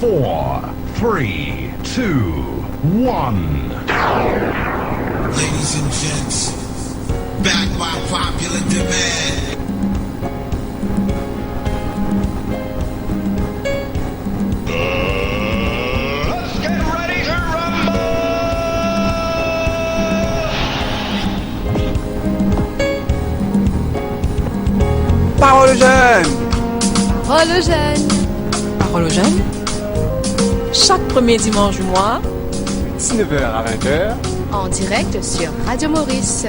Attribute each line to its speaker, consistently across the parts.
Speaker 1: 4, 3, 2, 1.
Speaker 2: Ladies and gents, back by popular demand.
Speaker 3: Let's get ready to rumble!
Speaker 4: Parole aux jeunes!
Speaker 5: Parole aux jeunes!
Speaker 6: Parole aux jeunes. Chaque premier dimanche du mois,
Speaker 4: 19h à 20h.
Speaker 5: En direct sur Radio Maurice.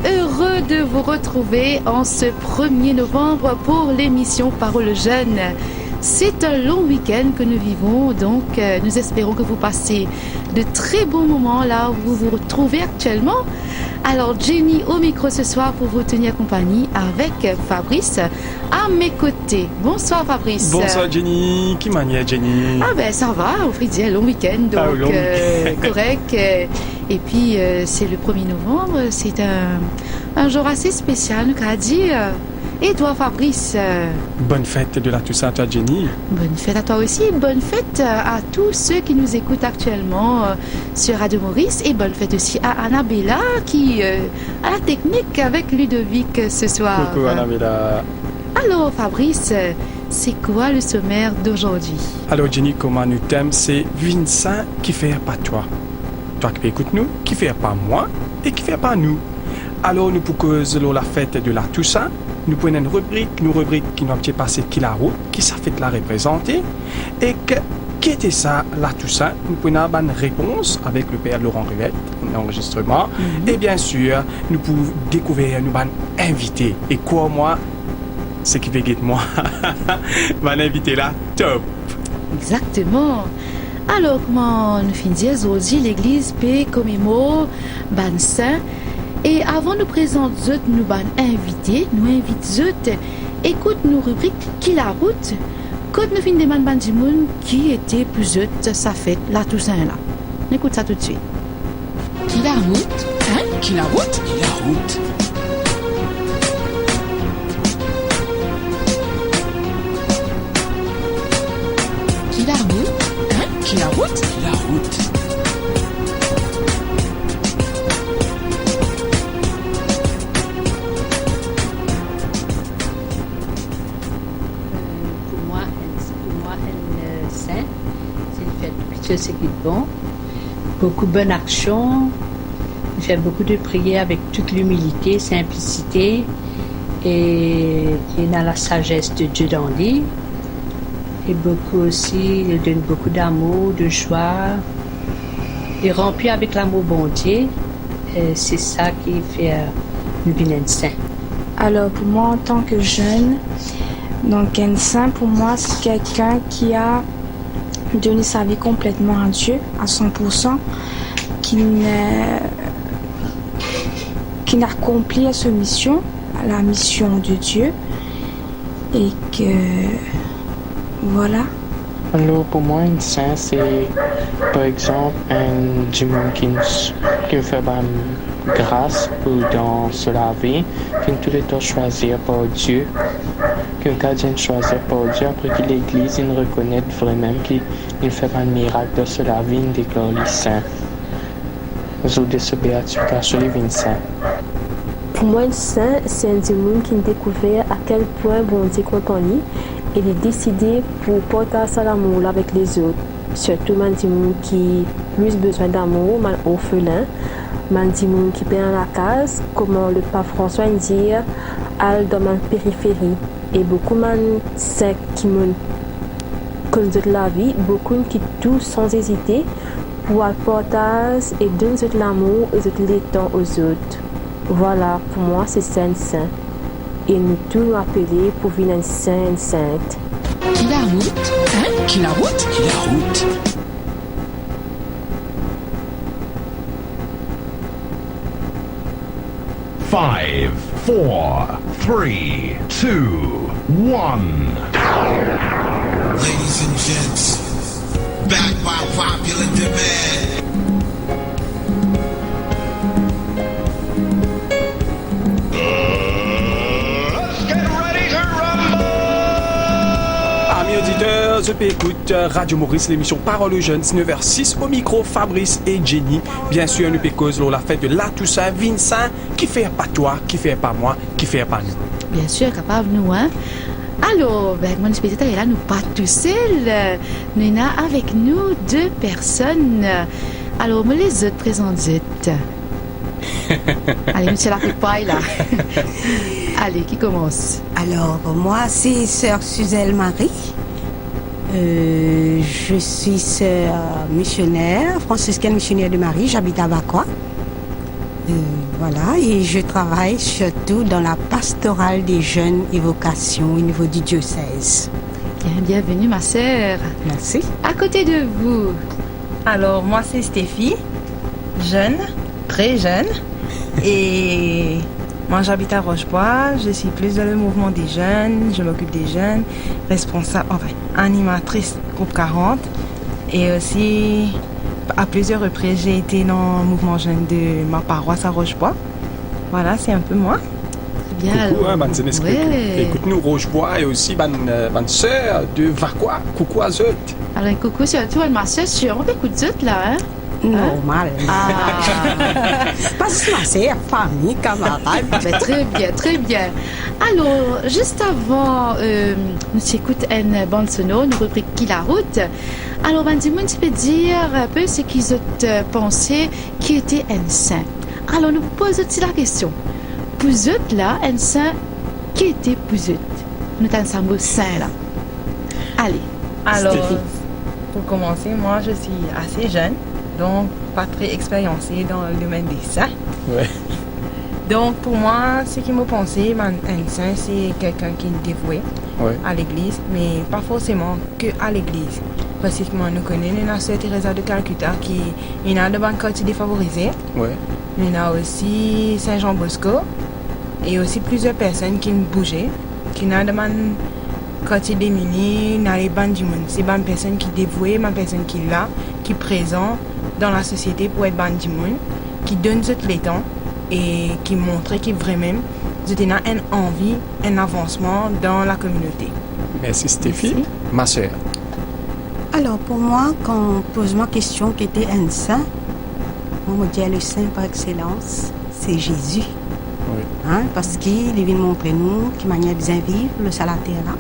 Speaker 5: Heureux de vous retrouver en ce 1er novembre pour l'émission Parole Jeune. C'est un long week-end que nous vivons, donc nous espérons que vous passez de très bons moments là où vous vous retrouvez actuellement. Alors Jenny au micro ce soir pour vous tenir compagnie avec Fabrice à mes côtés. Bonsoir Fabrice.
Speaker 4: Bonsoir Jenny, qui manière Jenny?
Speaker 5: Ah ben ça va, on fait dire long week-end, donc correct. Et puis c'est le 1er novembre, c'est un jour assez spécial, nous qu'à dire. Et toi Fabrice?
Speaker 4: Bonne fête de la Toussaint à Jenny.
Speaker 5: Bonne fête à toi aussi, bonne fête à tous ceux qui nous écoutent actuellement sur Radio Maurice et bonne fête aussi à Annabella qui a la technique avec Ludovic ce soir.
Speaker 4: Coucou Annabella.
Speaker 5: Alors Fabrice, c'est quoi le sommaire d'aujourd'hui?
Speaker 4: Alors Jenny, comment nous t'aime, c'est Vincent qui fait pas toi. Toi qui écoutes nous, qui fait pas moi et qui fait pas nous. Alors nous pour cause la fête de la Toussaint, nous prenons une rubrique qui nous a passé qui la route, qui ça fait la représenter et que qui était ça la Toussaint. Nous prenons une réponse avec le père Laurent Rivette, un enregistrement et bien sûr nous pouvons découvrir nous invité et quoi moi c'est qui veut guetter moi mon invité là top.
Speaker 5: Exactement. Alors, comment nous finissons aujourd'hui, l'église paix commémore ban saint. Et avant de nous présenter nous ban invités, nous invitons écoute nos rubriques qui la route. Quand nous finissons des ban du monde qui était plus autre, ça fait la Toussaint là. On écoute ça tout de suite.
Speaker 6: Qui la route? Hein? Qui la route?
Speaker 2: Qui la route?
Speaker 6: Qui la route? Hein? Qui la route?
Speaker 2: Qui la route?
Speaker 7: C'est qui est bon, beaucoup de bonnes actions, fait beaucoup de prières avec toute l'humilité, simplicité et dans la sagesse de Dieu dans lui. Et beaucoup aussi, il donne beaucoup d'amour, de joie, et rempli avec l'amour bon Dieu. C'est ça qui fait le bien saint.
Speaker 8: Alors pour moi en tant que jeune, donc un saint pour moi c'est quelqu'un qui a donné sa vie complètement à Dieu, à 100%, qui n'a accompli sa mission la mission de Dieu et que voilà.
Speaker 9: Alors pour moi, un saint, c'est par exemple un du monde qui me fait grâce pour dans la vie, qui tout le temps choisir par Dieu, qu'un gardien choisir par Dieu, après que l'Église il reconnaît vraiment qu'il fait un miracle dans la vie, il déclare les saints. Vous de ce béatification les saints.
Speaker 10: Pour moi, un saint, c'est un monde qui a découvert à quel point bon Dieu compte en lui et il est décidé pour porter l'amour avec les autres. Surtout man di monde qui a plus besoin d'amour, man orphelin, man di monde qui perd la case, comment le pape François dit, al dans ma périphérie. Et beaucoup man saints qui m'ont connu la vie, beaucoup qui tout sans hésiter pour apporter et donner de l'amour et de l'étang aux autres. Voilà, pour moi, c'est saint. Et nous tous appeler pour venir un saint, une sainte.
Speaker 11: Qui la route? Hein? Qui la route? Qui la route?
Speaker 1: Five, four, three, two, one.
Speaker 2: Ladies and gents, back by popular demand.
Speaker 4: Amis auditeurs, je peux écouter Radio Maurice, l'émission Parole aux jeunes, 9h06 au micro, Fabrice et Jenny. Bien sûr, nous pécosons la fête de la Toussaint, Vincent, qui fait pas toi, qui fait pas moi, qui fait pas nous.
Speaker 5: Bien sûr, capable nous, hein. Alors, mon spectateur est là, nous pas tout seuls. Nous avons avec nous 2 personnes. Alors, me les autres présentent. Allez, monsieur la paille là. Allez, qui commence?
Speaker 12: Alors, moi, c'est sœur Suzelle Marie. Je suis sœur missionnaire, franciscaine missionnaire de Marie. J'habite à Vacquois. Voilà, et je travaille surtout dans la pastorale des jeunes et vocations au niveau du diocèse.
Speaker 5: Bien, bienvenue ma sœur.
Speaker 12: Merci.
Speaker 5: À côté de vous.
Speaker 13: Alors, moi, c'est Stéphie, jeune, très jeune. Et moi, j'habite à Rochebois. Je suis plus dans le mouvement des jeunes. Je m'occupe des jeunes, responsable, animatrice groupe 40. Et aussi, à plusieurs reprises, j'ai été dans le mouvement jeune de ma paroisse à Rochebois. Voilà, c'est un peu moi.
Speaker 5: Bien.
Speaker 4: Coucou, écoute-nous Rochebois et aussi ma sœur de Vacquois. Coucou à eux.
Speaker 5: Alors, coucou surtout à ma sœur. On écoute eux là, hein?
Speaker 12: Normal. Parce que c'est famille, camarade.
Speaker 5: Très bien, très bien. Alors, juste avant, nous écoutons une bande sonore, une rubrique Qui la route. Alors, dis-moi, tu peux dire un peu ce qu'ils ont pensé qui était un saint. Alors, nous posons aussi la question. Pour eux, là, un saint, qui était pour eux? Nous avons un mot saint, là. Allez.
Speaker 13: Alors, pour commencer, moi, je suis assez jeune. Donc, pas très expériencée dans le domaine des saints.
Speaker 4: Ouais.
Speaker 13: Donc, pour moi, ce qui m'a pensé, un saint, c'est quelqu'un qui est dévoué à l'église, mais pas forcément que à l'église. Parce que moi, nous connaissons la sœur Teresa de Calcutta qui est dans de quartiers défavorisés.
Speaker 4: Ouais.
Speaker 13: Il y a aussi Saint Jean Bosco et aussi plusieurs personnes qui ont bougé, qui sont dans quartiers démunis, dans les bandes du monde. C'est une personne qui est dévouée, une personne qui est là, qui est présente dans la société pour être bande du monde, qui donne tout le temps et qui montre qu'il vraiment a une envie, un avancement dans la communauté.
Speaker 4: Merci Stéphie. Merci. Ma sœur.
Speaker 12: Alors pour moi, quand on pose ma question qui était un saint, on me dit le saint par excellence, c'est Jésus.
Speaker 4: Oui.
Speaker 12: Hein, parce qu'il vient montrer nous qui manière bien vivre le salateur là.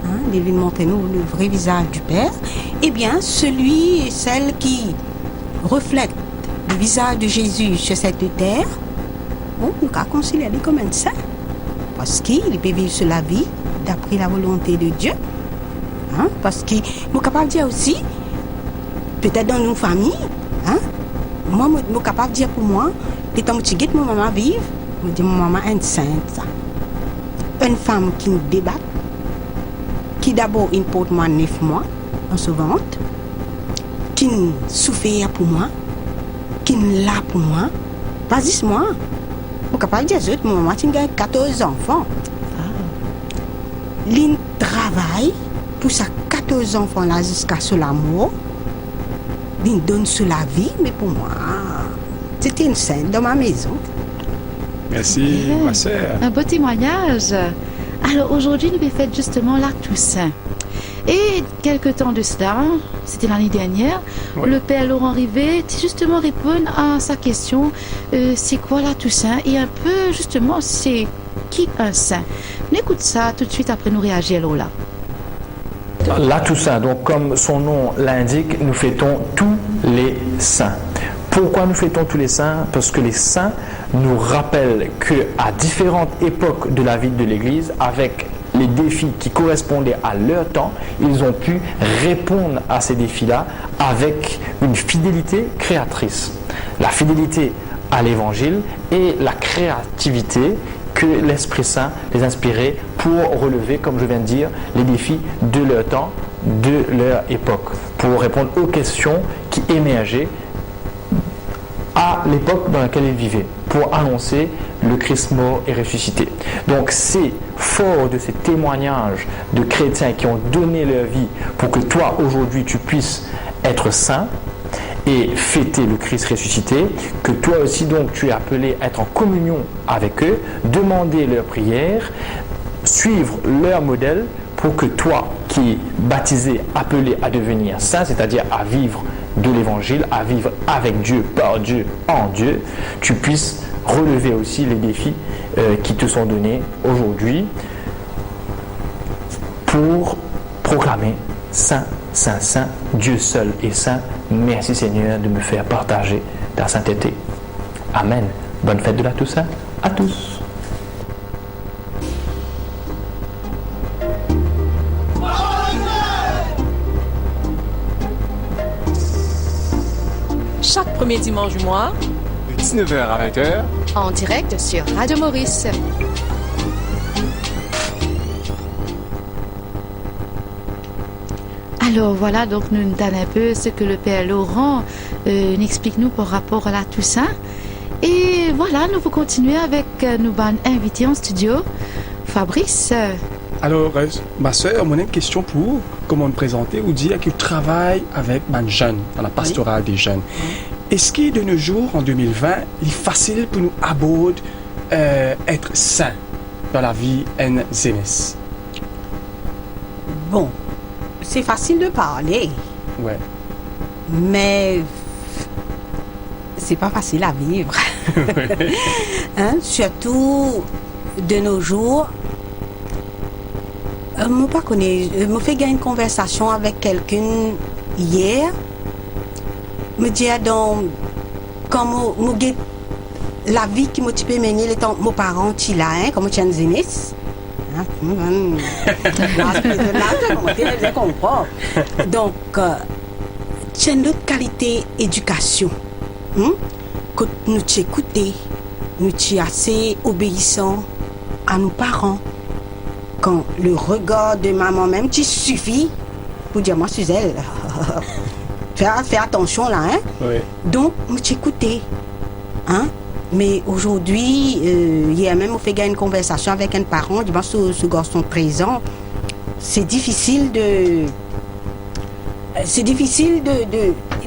Speaker 12: Hein, il vient montrer nous le vrai visage du Père. Eh bien, celui et celle qui reflète le visage de Jésus sur cette terre, on peut considérer comme un saint. Parce qu'il peut vivre sur la vie d'après la volonté de Dieu. Hein, parce que je suis capable de dire aussi, peut-être dans nos familles, hein, moi, je suis capable de dire pour moi, quand je dis que ma maman vive, je dis que ma maman est une sainte. Une femme qui nous débat, qui d'abord il porte moi 9 mois dans ce ventre, qui souffre pour moi, qui est là pour moi, pas juste moi, Je suis capable de dire, moi, j'ai 14 enfants. Il travaille pour ces 14 enfants-là jusqu'à ce l'amour. Il donne sur la vie, mais pour moi, c'était une scène dans ma maison.
Speaker 4: Merci, ma sœur.
Speaker 5: Un beau témoignage. Alors aujourd'hui, nous fêtons justement la Toussaint. Et quelque temps de cela, c'était l'année dernière, le père Laurent Rivet justement répond à sa question, c'est quoi la Toussaint? Et un peu justement, c'est qui un saint? On écoute ça tout de suite après nous réagir, Lola.
Speaker 14: La Toussaint, donc comme son nom l'indique, nous fêtons tous les saints. Pourquoi nous fêtons tous les saints? Parce que les saints nous rappellent qu'à différentes époques de la vie de l'Église, avec les défis qui correspondaient à leur temps, ils ont pu répondre à ces défis-là avec une fidélité créatrice. La fidélité à l'Évangile et la créativité que l'Esprit Saint les inspirait pour relever, comme je viens de dire, les défis de leur temps, de leur époque, pour répondre aux questions qui émergeaient à l'époque dans laquelle ils vivaient, pour annoncer le Christ mort et ressuscité. Donc c'est fort de ces témoignages de chrétiens qui ont donné leur vie pour que toi aujourd'hui tu puisses être saint et fêter le Christ ressuscité, que toi aussi donc tu es appelé à être en communion avec eux, demander leur prière, suivre leur modèle pour que toi qui es baptisé, appelé à devenir saint, c'est-à-dire à vivre de l'évangile, à vivre avec Dieu, par Dieu, en Dieu, tu puisses relever aussi les défis qui te sont donnés aujourd'hui pour proclamer saint, saint, saint, Dieu seul est saint. Merci Seigneur de me faire partager ta sainteté. Amen. Bonne fête de la Toussaint à tous.
Speaker 6: Chaque premier dimanche du mois,
Speaker 4: de 19h à 20h,
Speaker 5: en direct sur Radio Maurice. Alors voilà, donc nous donne un peu ce que le père Laurent nous explique nous par rapport à la Toussaint. Et voilà, nous vous continuer avec nos invités en studio. Fabrice.
Speaker 4: Alors, ma soeur, mon une question pour vous. Comment me présenter ou dire que tu travailles avec les jeunes, dans la pastorale des jeunes. Est-ce que de nos jours, en 2020, il est facile pour nous aborder être saint dans la vie en jeunesse?
Speaker 12: Bon, c'est facile de parler.
Speaker 4: Ouais.
Speaker 12: Mais c'est pas facile à vivre. Hein? Surtout de nos jours. Je me fait gagner une conversation avec quelqu'un hier. Me dit donc comme la vie qui m'a typé mener les temps mes parents qui là hein comme tu as une donc c'est notre qualité éducation que nous t'écouter nous t'y assez obéissant à nos parents. Quand le regard de maman même tu suffit pour dire moi suis elle. Fais attention là hein.
Speaker 4: Oui.
Speaker 12: Donc me t'écouter hein. Mais aujourd'hui hier même on fait gagner une conversation avec un parent du ce garçon présent. C'est difficile de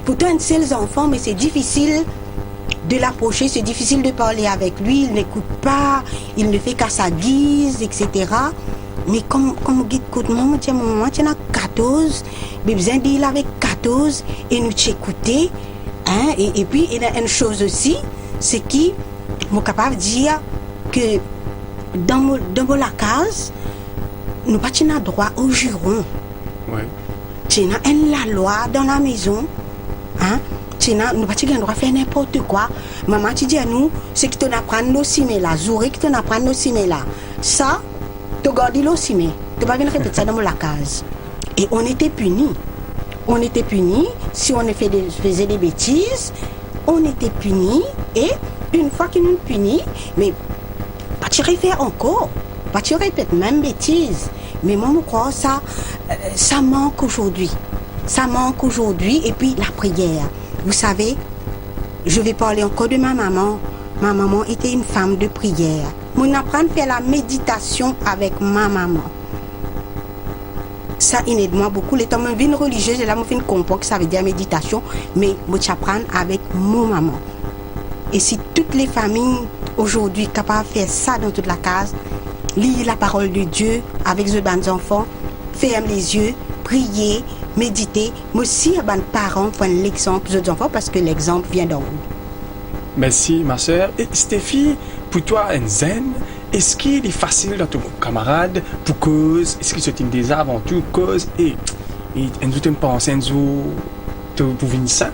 Speaker 12: pourtant un seul enfant mais c'est difficile de l'approcher, c'est difficile de parler avec lui, il n'écoute pas, il ne fait qu'à sa guise, etc. Mais comme guide écoute maman tu as 14, mais besoin d'il avec 14 et nous t'écouter hein et puis il y a une chose aussi, c'est qui suis capable de dire que dans la case nous pas t'as droit au juron.
Speaker 4: Ouais.
Speaker 12: Tu as la loi dans la maison hein. Nous pas droit faire n'importe quoi. Maman tu dis à nous c'est que tu apprends nos simé là, Zouré que tu apprends nos simé là. Ça tu gardes l'eau simé. Tu pas venir répéter ça dans la case. Et on était punis. Si on faisait des bêtises, on était punis et une fois qu'ils nous punissent, mais pas tu refaire encore, pas tu répètes même bêtises. Mais moi je crois ça manque aujourd'hui. Et puis la prière. Vous savez, je vais parler encore de ma maman. ma maman était une femme de prière. Mon apprendre à faire la méditation avec ma maman. Ça aide-moi beaucoup. Les temps où je suis religieuse, là, je comprends que ça veut dire méditation, mais je j'apprends avec mon maman. Et si toutes les familles aujourd'hui sont capables de faire ça dans toute la case, lire la parole de Dieu avec les enfants, fermer les yeux, prier, méditer, mais aussi les parents prennent l'exemple des enfants parce que l'exemple vient d'en haut.
Speaker 4: Merci, ma soeur. Et Stéphie, pour toi, un zen, est-ce qu'il est facile dans ton camarade pour cause, est-ce que c'est une des avant tout cause et nous pensons pour venir ça?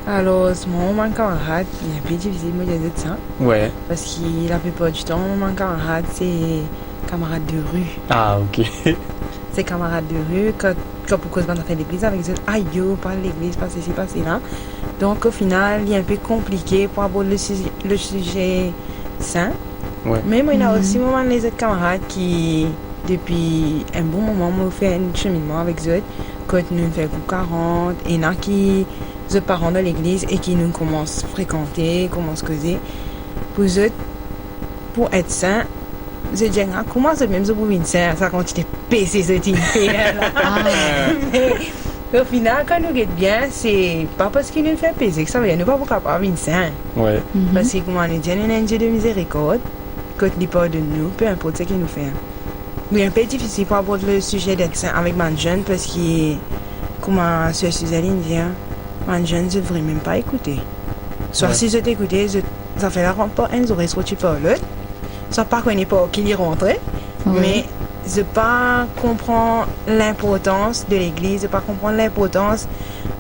Speaker 13: Alors, mon camarade, il est un peu difficile de me dire ça.
Speaker 4: Ouais.
Speaker 13: Parce que la plupart du temps, mon camarade, c'est camarade de rue.
Speaker 4: Ah, ok.
Speaker 13: C'est camarade de rue, quand pour cause on a fait l'église avec eux, aïe, pas l'église, pas ceci, pas cela. Donc, au final, il est un peu compliqué pour aborder le sujet sain.
Speaker 4: Ouais.
Speaker 13: Mais moi, il y a aussi les autres camarades qui, depuis un bon moment, m'ont fait un cheminement avec eux. Quand nous faisons 40, il y en a qui sont parents de l'église et qui nous commencent à fréquenter, commencent à causer. Pour eux, pour être sain, je dis, comment c'est même ça pour être sain? Ça continue de pécer ce type. Mais au final, quand nous guettons bien, c'est pas parce qu'il nous fait péser que ça veut dire nous pas capables d'être sain.
Speaker 4: Ouais.
Speaker 13: Parce que, comme on dit, il y a un Dieu de miséricorde. Quand il parle de nous, peu importe ce qu'il nous fait. Mais c'est un peu difficile pour aborder le sujet d'être sain avec les jeunes parce que, comme Sœur Suzanne dit, les jeunes ne devraient même pas écouter. Soit si je t'écoute, ça fait la pas un oreille soit tu parles l'autre, soit pas qu'on n'est pas qui y rentre, mais je pas comprendre l'importance de l'église, je pas comprendre l'importance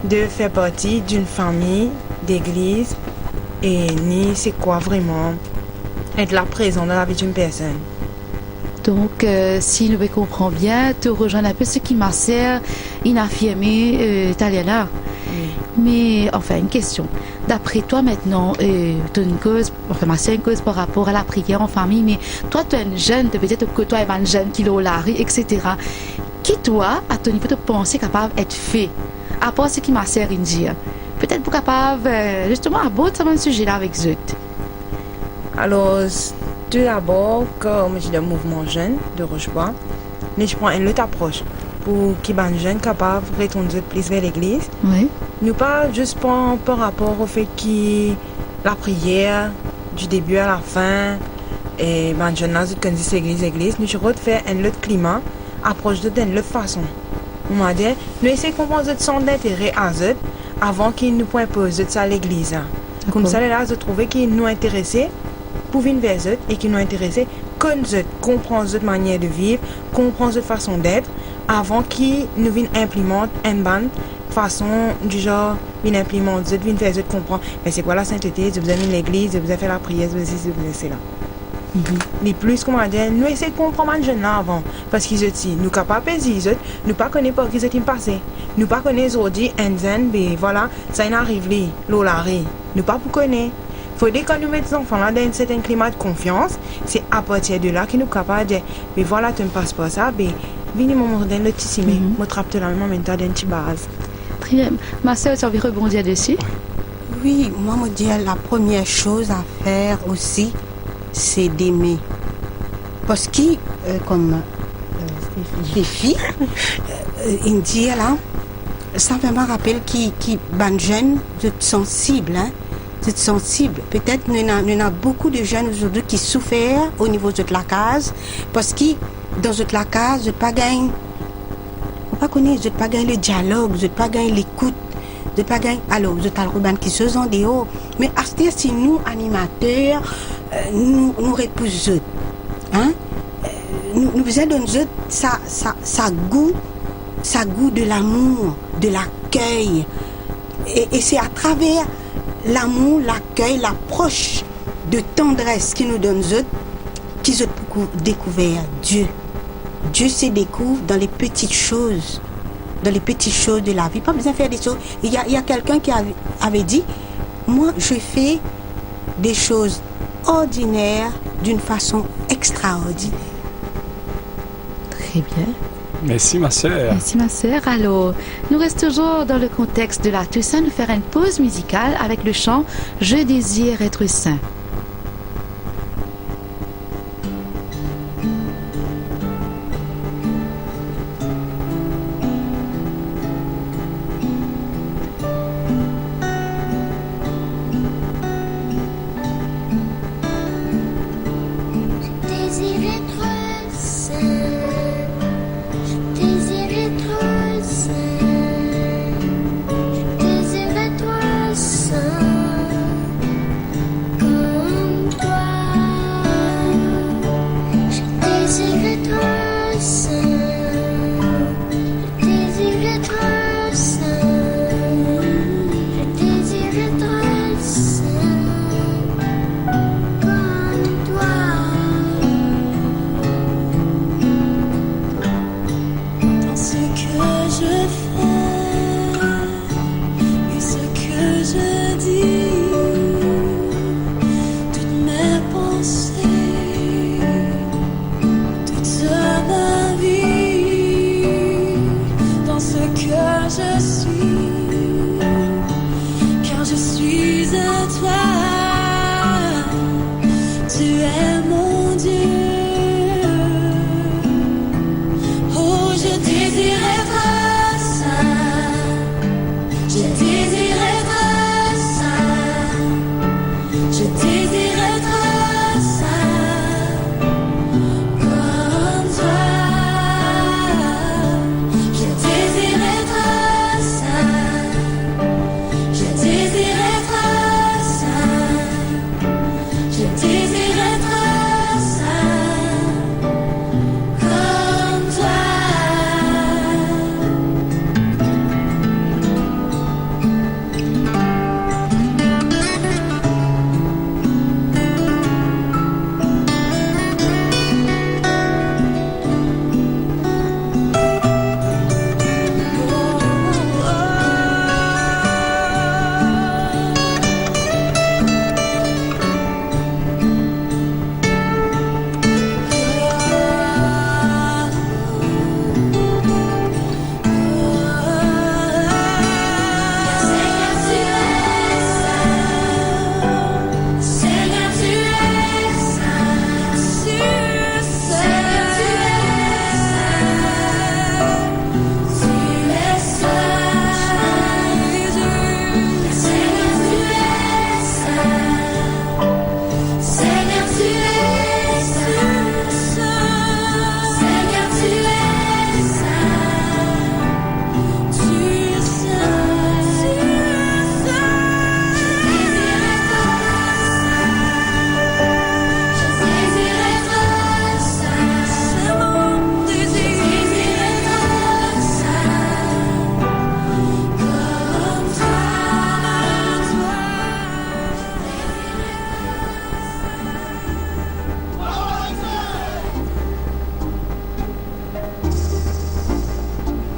Speaker 13: de faire partie d'une famille d'église et ni c'est quoi vraiment être là présent dans la vie d'une personne.
Speaker 5: Donc, si nous comprenons bien, tu rejoins un peu ce qui m'a servi inaffirmé Taliana. Mais, enfin, une question. D'après toi, maintenant, tu as une cause, enfin, ma soeur, une cause par rapport à la prière en famille, mais toi, tu es une jeune, peut-être que toi, tu es une jeune qui est au lari, etc. Qui, toi, à ton niveau, tu penses capable d'être fait, à part ce qui m'a servi dit? Peut-être pour capable, justement, aborder ce sujet-là avec eux.
Speaker 13: Alors, tout d'abord, comme je dis, le mouvement jeune de Rochebois, mais je prends une autre approche pour qu'ils soient jeunes capables de retourner plus vers l'église.
Speaker 5: Oui.
Speaker 13: Nous pas juste par rapport au fait que la prière, du début à la fin, et les jeunes là, quand ils disent église, nous devons faire un autre climat, approche d'une autre façon. On va dire, nous essayons de comprendre son intérêt à eux avant qu'ils nous imposent ça à l'église. Comme ça, là, je trouvais qu'ils nous intéressaient pour venir vers eux et qu'ils nous intéressaient quand eux comprennent notre manière de vivre, comprennent notre façon d'être, avant qu'ils nous viennent implémenter une bonne façon du genre, ils implémentent, ils viennent faire eux comprendre, mais c'est quoi la sainteté, vous avez mis l'église, vous avez fait la prière, vous avez ceci, vous avez cela. Les plus, comment dire, nous essayons de comprendre les jeunes là avant, parce qu'ils disent, nous ne sommes pas paisibles, nous ne connaissons pas ce qui s'est passé, nous ne connaissons pas aujourd'hui, mais voilà, ça y arrive, l'olari, nous ne pas connaître. Il faut dire que quand nous mettons les enfants là dans un certain climat de confiance, c'est à partir de là qu'ils nous sommes capables de dire, mais voilà, tu ne passes pas ça, mais venez me donner le petit cimé, me trappe la même temps d'une petite base.
Speaker 5: Très bien. Ma soeur, tu as envie de rebondir dessus?
Speaker 12: Oui, moi, je dis la première chose à faire aussi, c'est d'aimer. Parce que, comme Stéphie, il dit là, ça vraiment rappelle qui ban jeunes, vous êtes sensibles, hein? Vous êtes sensibles. Peut-être qu'il y a beaucoup de jeunes aujourd'hui qui souffrent au niveau de la case, parce que dans la case, vous n'avez pas gagné. Vous ne connaissez pas gagné le dialogue, vous n'avez pas gagné l'écoute, vous n'avez pas gagné. Alors, vous êtes à l'urbain qui se sont des hauts. Mais à ce si nous, animateurs, nous reposons, hein? Nous faisons dans eux ça goût de l'amour, de l'accueil. Et c'est à travers l'amour, l'accueil, l'approche de tendresse qui nous donne eux qu'ils ont découvert Dieu. Dieu se découvre dans les petites choses de la vie. Pas besoin de faire des choses. Il y a quelqu'un qui avait dit, moi je fais des choses ordinaires d'une façon extraordinaire.
Speaker 5: Très bien.
Speaker 4: Merci ma sœur.
Speaker 5: Merci ma sœur. Alors, nous restons toujours dans le contexte de la Toussaint. Nous faire une pause musicale avec le chant « Je désire être saint ».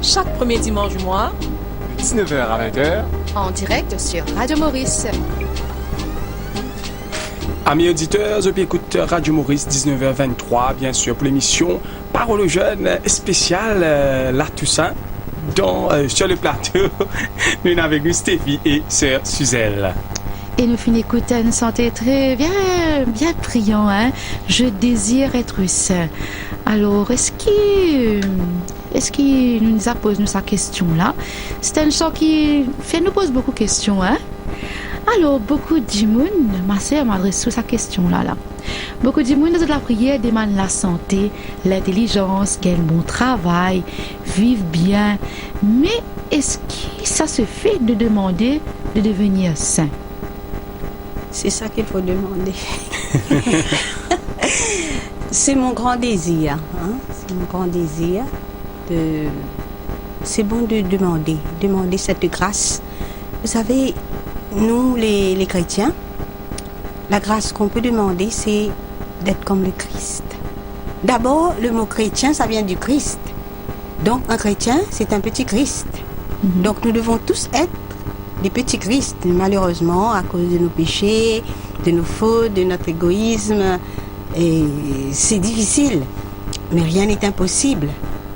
Speaker 6: Chaque premier dimanche du mois,
Speaker 4: 19h à 20h,
Speaker 5: en direct sur Radio Maurice.
Speaker 4: Amis auditeurs, je écoute Radio Maurice 19h23, bien sûr, pour l'émission Parole aux jeunes spéciale La Toussaint. Sur le plateau, nous sommes avec Stéphie et Sœur Suzelle.
Speaker 5: Et nous finissons écouter une santé très bien priant, hein? Je désire être saint. Alors, est-ce qu'il nous a posé sa question là? C'est un chant qui nous pose beaucoup de questions, hein? Alors, beaucoup de gens, ma sœur m'adresse sur sa question là. Beaucoup de gens de la prière demandent la santé, l'intelligence, quel bon travail, vivre bien. Mais est-ce que ça se fait de demander de devenir saint?
Speaker 12: C'est ça qu'il faut demander. C'est mon grand désir. Hein? C'est mon grand désir. C'est bon de demander cette grâce. Vous savez, nous les chrétiens, la grâce qu'on peut demander, c'est d'être comme le Christ. D'abord, le mot chrétien, ça vient du Christ. Donc, un chrétien, c'est un petit Christ. Donc, nous devons tous être des petits Christ, malheureusement, à cause de nos péchés, de nos fautes, de notre égoïsme. Et c'est difficile, mais rien n'est impossible.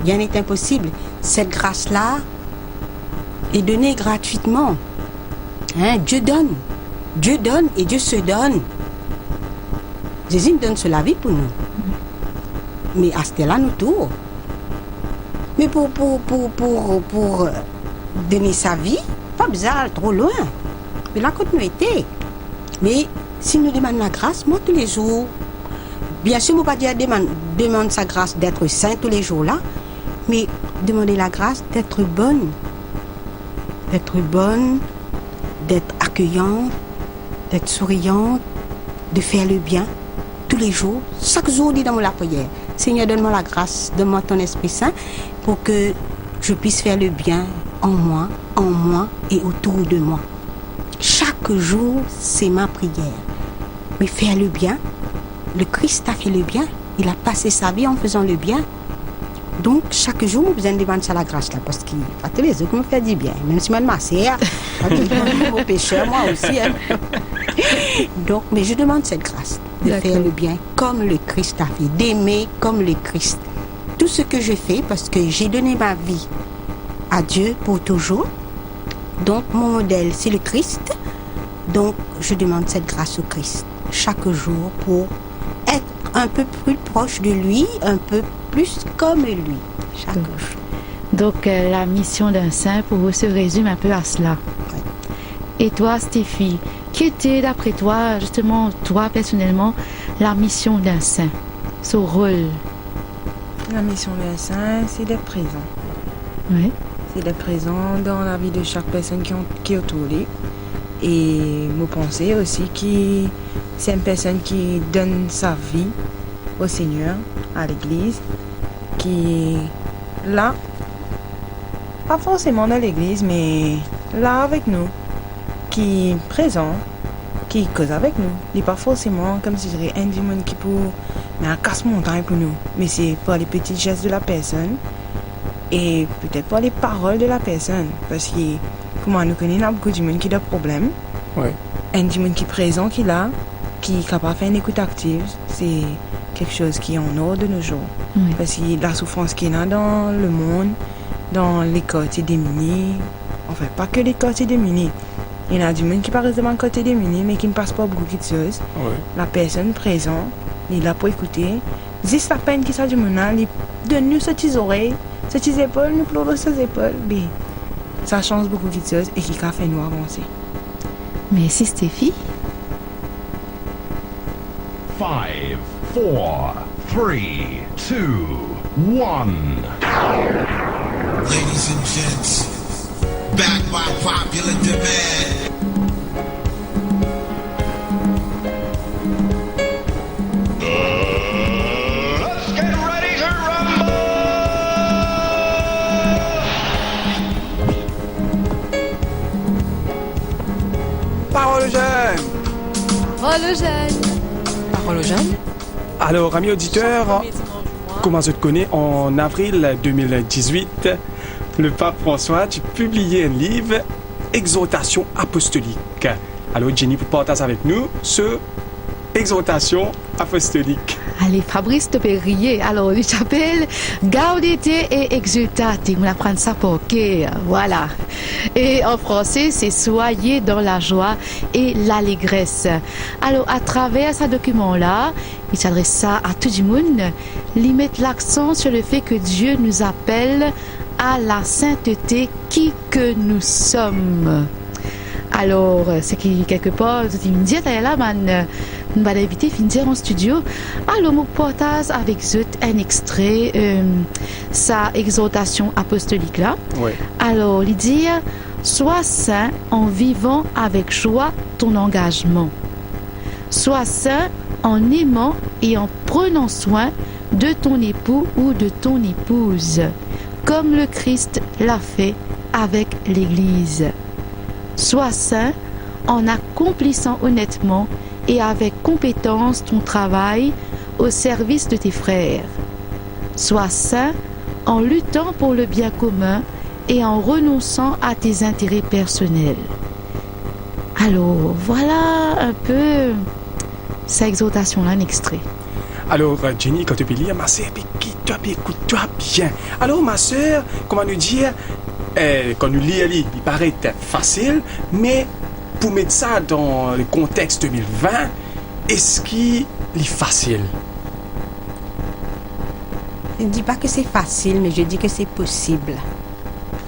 Speaker 12: rien n'est impossible. Cette grâce-là est donnée gratuitement. Hein, Dieu donne et Dieu se donne. Jésus nous donne sur la vie pour nous. Mais à ce là nous tour. Mais pour donner sa vie, pas besoin d'aller trop loin. Mais là, quand nous étions. Mais si nous demandons la grâce, moi tous les jours, bien sûr, je ne peux pas dire demande sa grâce d'être saint tous les jours là, mais demander la grâce d'être bonne, d'être accueillante, d'être souriante, de faire le bien tous les jours. Chaque jour, dit dans la prière, Seigneur, donne-moi la grâce, donne-moi ton Esprit Saint pour que je puisse faire le bien en moi et autour de moi. Chaque jour, c'est ma prière. Mais faire le bien, le Christ a fait le bien, il a passé sa vie en faisant le bien. Donc, chaque jour, nous besoin de demander ça la grâce là, parce qu'il a tous les autres qui me fait du bien. Même si je ma sœur, je pécheur, moi aussi. Hein. Donc, mais je demande cette grâce de faire le bien comme le Christ a fait, d'aimer comme le Christ. Tout ce que je fais, parce que j'ai donné ma vie à Dieu pour toujours. Donc, mon modèle, c'est le Christ. Donc, je demande cette grâce au Christ chaque jour pour être un peu plus proche de lui, un peu plus comme lui, chaque jour.
Speaker 5: Donc, la mission d'un saint, pour vous, se résume un peu à cela. Et toi, Stéphie, qui était, d'après toi, justement, toi, personnellement, la mission d'un saint, son rôle?
Speaker 13: La mission d'un saint, c'est d'être présent.
Speaker 5: Oui.
Speaker 13: C'est d'être présent dans la vie de chaque personne qui est autour de lui. Et me penser aussi que c'est une personne qui donne sa vie au Seigneur, à l'Église, qui est là, pas forcément dans l'Église, mais là avec nous, qui est présent, qui cause avec nous. Il n'est pas forcément, comme si je dirais, un démon qui peut mais un casse-montagne pour nous, mais c'est par les petits gestes de la personne et peut-être pas les paroles de la personne, parce que pour moi, nous connaissons beaucoup de monde qui a des problèmes.
Speaker 4: Oui.
Speaker 13: Un monde qui est présent, qui est là, qui est capable de faire une écoute active, c'est quelque chose qui est en ordre de nos jours.
Speaker 5: Oui.
Speaker 13: Parce que la souffrance qu'il y a dans le monde, dans les quartiers démunis, enfin, pas que les quartiers démunis, il y en a du monde qui paraît dans le quartier démunis, mais qui ne passe pas beaucoup de choses.
Speaker 4: Oui.
Speaker 13: La personne présente, il est là pour écouter. Juste la peine qui soit du monde, il donne nous ces petites oreilles, ces petites épaules, nous pleurons ces épaules. Mais ça change beaucoup de choses et qui a fait nous avancer.
Speaker 5: Merci Stéphie.
Speaker 1: 5, 4, 3, 2, 1.
Speaker 2: Ladies and gents, back by popular demand.
Speaker 3: Let's get ready to rumble!
Speaker 4: Parole aux jeunes!
Speaker 6: Parole aux jeunes! Parole aux jeunes!
Speaker 4: Alors, amis auditeurs, comment je te connais, en avril 2018, le pape François a publié un livre, Exhortation apostolique. Alors, Jenny, pour partager avec nous ce Exhortation apostolique.
Speaker 5: Allez, Fabrice te fait rire. Alors, il s'appelle Gaudete et Exultate. On apprend ça pour que, voilà. Et en français, c'est Soyez dans la joie et l'allégresse. Alors, à travers ce document-là, il s'adresse ça à tout le monde. Il met l'accent sur le fait que Dieu nous appelle à la sainteté qui que nous sommes. Alors, c'est qui, quelque part, il me dit, là, man, on va l'inviter à finir en studio. Alors, je partage avec vous un extrait, sa exhortation apostolique là.
Speaker 4: Oui.
Speaker 5: Alors, il dit, sois saint en vivant avec joie ton engagement. Sois saint en aimant et en prenant soin de ton époux ou de ton épouse, comme le Christ l'a fait avec l'Église. Sois saint en accomplissant honnêtement et avec compétence ton travail au service de tes frères. Sois saint en luttant pour le bien commun et en renonçant à tes intérêts personnels. Alors, voilà un peu cette exhortation-là, un extrait.
Speaker 4: Alors, Jenny, quand tu peux lire, ma sœur, écoute-toi bien. Alors, ma sœur, comment nous dire, quand nous lisons, il paraît facile, mais pour mettre ça dans le contexte 2020, est-ce qu'il est facile?
Speaker 12: Je ne dis pas que c'est facile, mais je dis que c'est possible.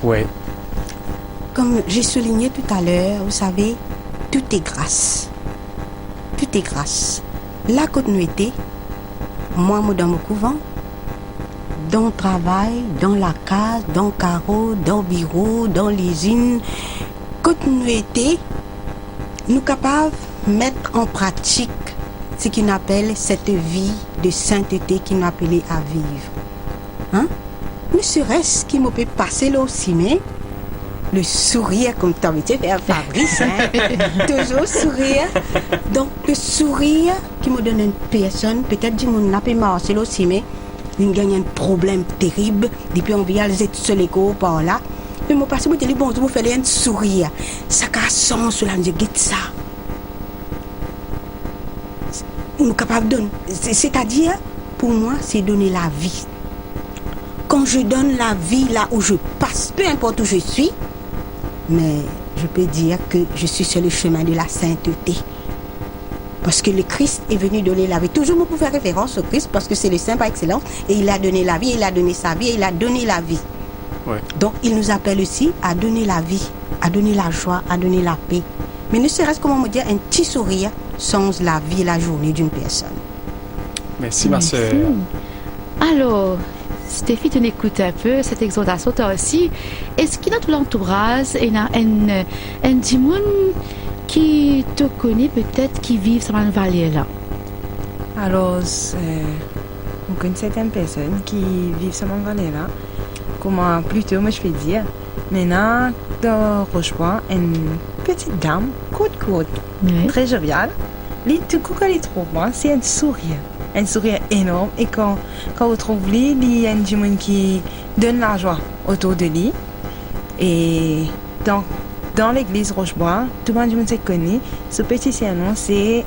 Speaker 4: Ouais.
Speaker 12: Comme j'ai souligné tout à l'heure, vous savez, tout est grâce. Tout est grâce. Là, quand nous étions, moi, dans mon couvent, dans le travail, dans la case, dans le carreau, dans le bureau, dans l'usine, quand nous étions, nous sommes capables de mettre en pratique ce qu'on appelle cette vie de sainteté qu'on nous appelait à vivre. Hein? Ne serait-ce qu'il me peut passer là aussi, mais le sourire, comme tu avais dit, Fabrice, hein? Toujours sourire. Donc, le sourire qui me donne une personne, peut-être que je n'a pas marché là aussi, mais il gagne un problème terrible, depuis on vient les être seul écho par là. Mais moi, parce que je dis, bon, vous faites un sourire. Ça a sens sur la musique, ça. Nous sommes capables de donner. C'est-à-dire, pour moi, c'est donner la vie. Quand je donne la vie là où je passe, peu importe où je suis, mais je peux dire que je suis sur le chemin de la sainteté. Parce que le Christ est venu donner la vie. Toujours, vous pouvez faire référence au Christ parce que c'est le saint par excellence. Et il a donné la vie, il a donné sa vie, et il a donné la vie.
Speaker 4: Ouais.
Speaker 12: Donc, il nous appelle aussi à donner la vie, à donner la joie, à donner la paix. Mais ne serait-ce, comment me dire, un petit sourire change la vie et la journée d'une personne.
Speaker 4: Merci, ma sœur.
Speaker 5: Alors, Stéphie, tu écoutes un peu cette exhortation, toi aussi. Est-ce qu'il y a dans l'entourage, il y a un dimon qui te connaît peut-être, qui vit dans la vallée là?
Speaker 13: Alors, on connaît certaines personnes qui vivent dans la vallée là. Comment plutôt, moi je vais dire, maintenant, dans Rochebois, une petite dame, courte, très joviale. Tout coup qu'elle trouve moi, c'est un sourire énorme. Et quand on trouve lui, il y a un monde qui donne la joie autour de lui. Et dans l'église Rochebois, tout le monde se connaît. Ce petit surnom, c'est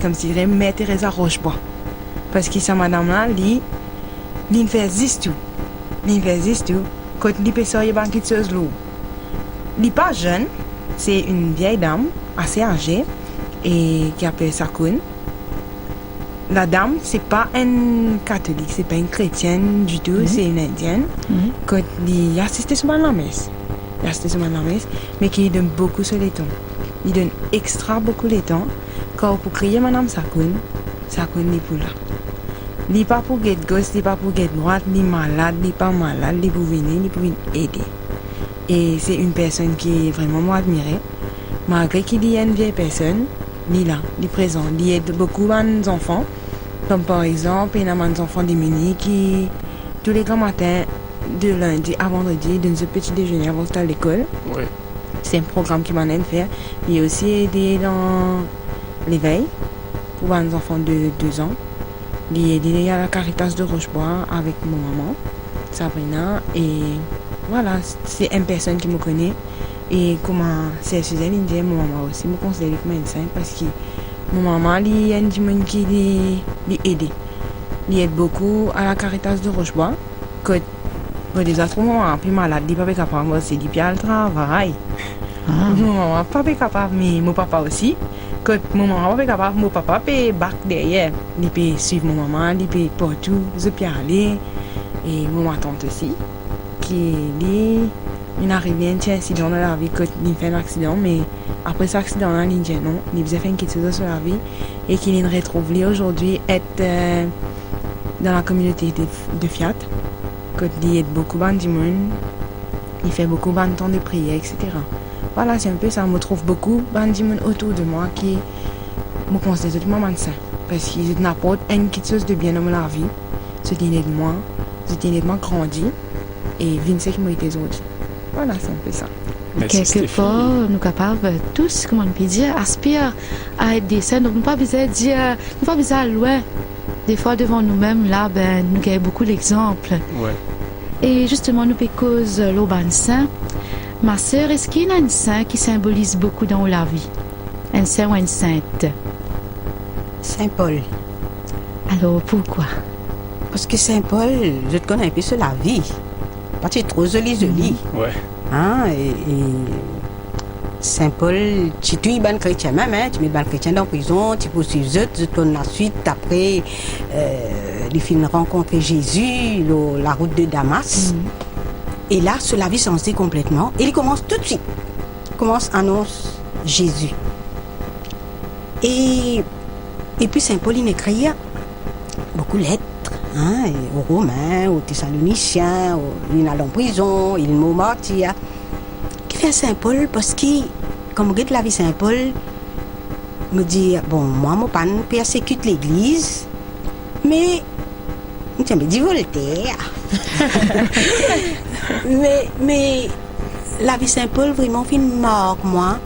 Speaker 13: comme je dirais, Mère Teresa Rochebois. Parce que cette madame-là, il fait juste tout. Quand il peut sortir de quelque chose lourd. Il n'est pas jeune, c'est une vieille dame, assez âgée, et qui appelle Sakoun. La dame, c'est pas une catholique, c'est pas une chrétienne du tout, c'est une indienne. Quand il assiste souvent à la messe, mais qui donne beaucoup sur les temps. Il donne extra beaucoup les temps. Quand vous criez Madame Sakoun n'est plus là. Il n'est pas pour être gauche, il n'est pas pour être droite, il est malade, il n'est pas malade, il est pour venir aider. Et c'est une personne qui est vraiment admirée. Malgré qu'il y ait une vieille personne, il est là, il est présent. Il aide beaucoup d'enfants, comme par exemple, il y a des enfants démunis qui, tous les grands matins, de lundi à vendredi, donnent ce petit déjeuner avant d'aller à l'école.
Speaker 4: Oui.
Speaker 13: C'est un programme qui m'en aide à faire. Il est aussi aidé dans l'éveil pour les enfants de 2 ans. Il est aidé à la Caritas de Rochebois avec mon maman, Sabrina. Et voilà, c'est une personne qui me connaît. Et comment c'est Suzanne Indien, mon maman aussi me considère comme un saint parce que mon maman, il y a un monde qui l'aide. Il aide beaucoup à la Caritas de Rochebois. Quand des autres moments, plus malade, il n'est pas capable, moi, c'est du bien le travail. Mon maman n'est pas capable, mais mon papa aussi. Quand mon maman n'est pas capable, mon papa peut back derrière. Il peut suivre mon maman, il peut partout, je peux aller. Et mon tante aussi, qui est il arrivé un petit incident dans la vie, quand il fait un accident, mais après cet accident-là, il dit non, il faisait faire une petite chose sur la vie et qu'il retrouve aujourd'hui être dans la communauté de Fiat. Quand il aide beaucoup de monde, il fait beaucoup de temps de prière, etc. Voilà, c'est un peu ça. Je me trouve beaucoup de monde autour de moi qui me considèrent totalement sain. Parce qu'ils n'apportent une petite chose de bien dans ma vie. C'est qu'il aide moi, grandi et vient ce qui m'a été aujourd'hui. Voilà, c'est un peu ça.
Speaker 5: Quelque part, nous sommes capables tous, comment on peut dire, aspire à être des saints. Donc, nous ne pas besoin de dire, nous pas besoin de loin. Des fois, devant nous-mêmes, là, nous avons beaucoup d'exemples.
Speaker 4: Ouais.
Speaker 5: Et justement, nous peut cause l'Auban Saint. Ma sœur, est-ce qu'il y a un saint qui symbolise beaucoup dans la vie? Un saint ou une sainte?
Speaker 12: Saint Paul.
Speaker 5: Alors, pourquoi?
Speaker 12: Parce que Saint Paul, je te connais un peu sur la vie. Parce que c'est trop joli.
Speaker 4: Ouais.
Speaker 12: Hein, et Saint Paul, tu es ban chrétien même, hein, tu mets ban chrétien dans la prison, tu poursuis tu tournes la suite après les films rencontrer Jésus, la route de Damas. Et là, sur la vie changée complètement. Et il commence tout de suite. Il commence à annoncer Jésus. Et puis Saint Paul, il écrit beaucoup de lettres. Hein, aux Romains, aux Thessaloniciens, il est en prison, il est mort martyr. Qui fait Saint Paul parce que, comme regarde la vie Saint Paul, me dit bon, moi, je ne pas persécute l'Église, mais je me dis Voltaire. mais la vie Saint Paul vraiment fait une marque moi,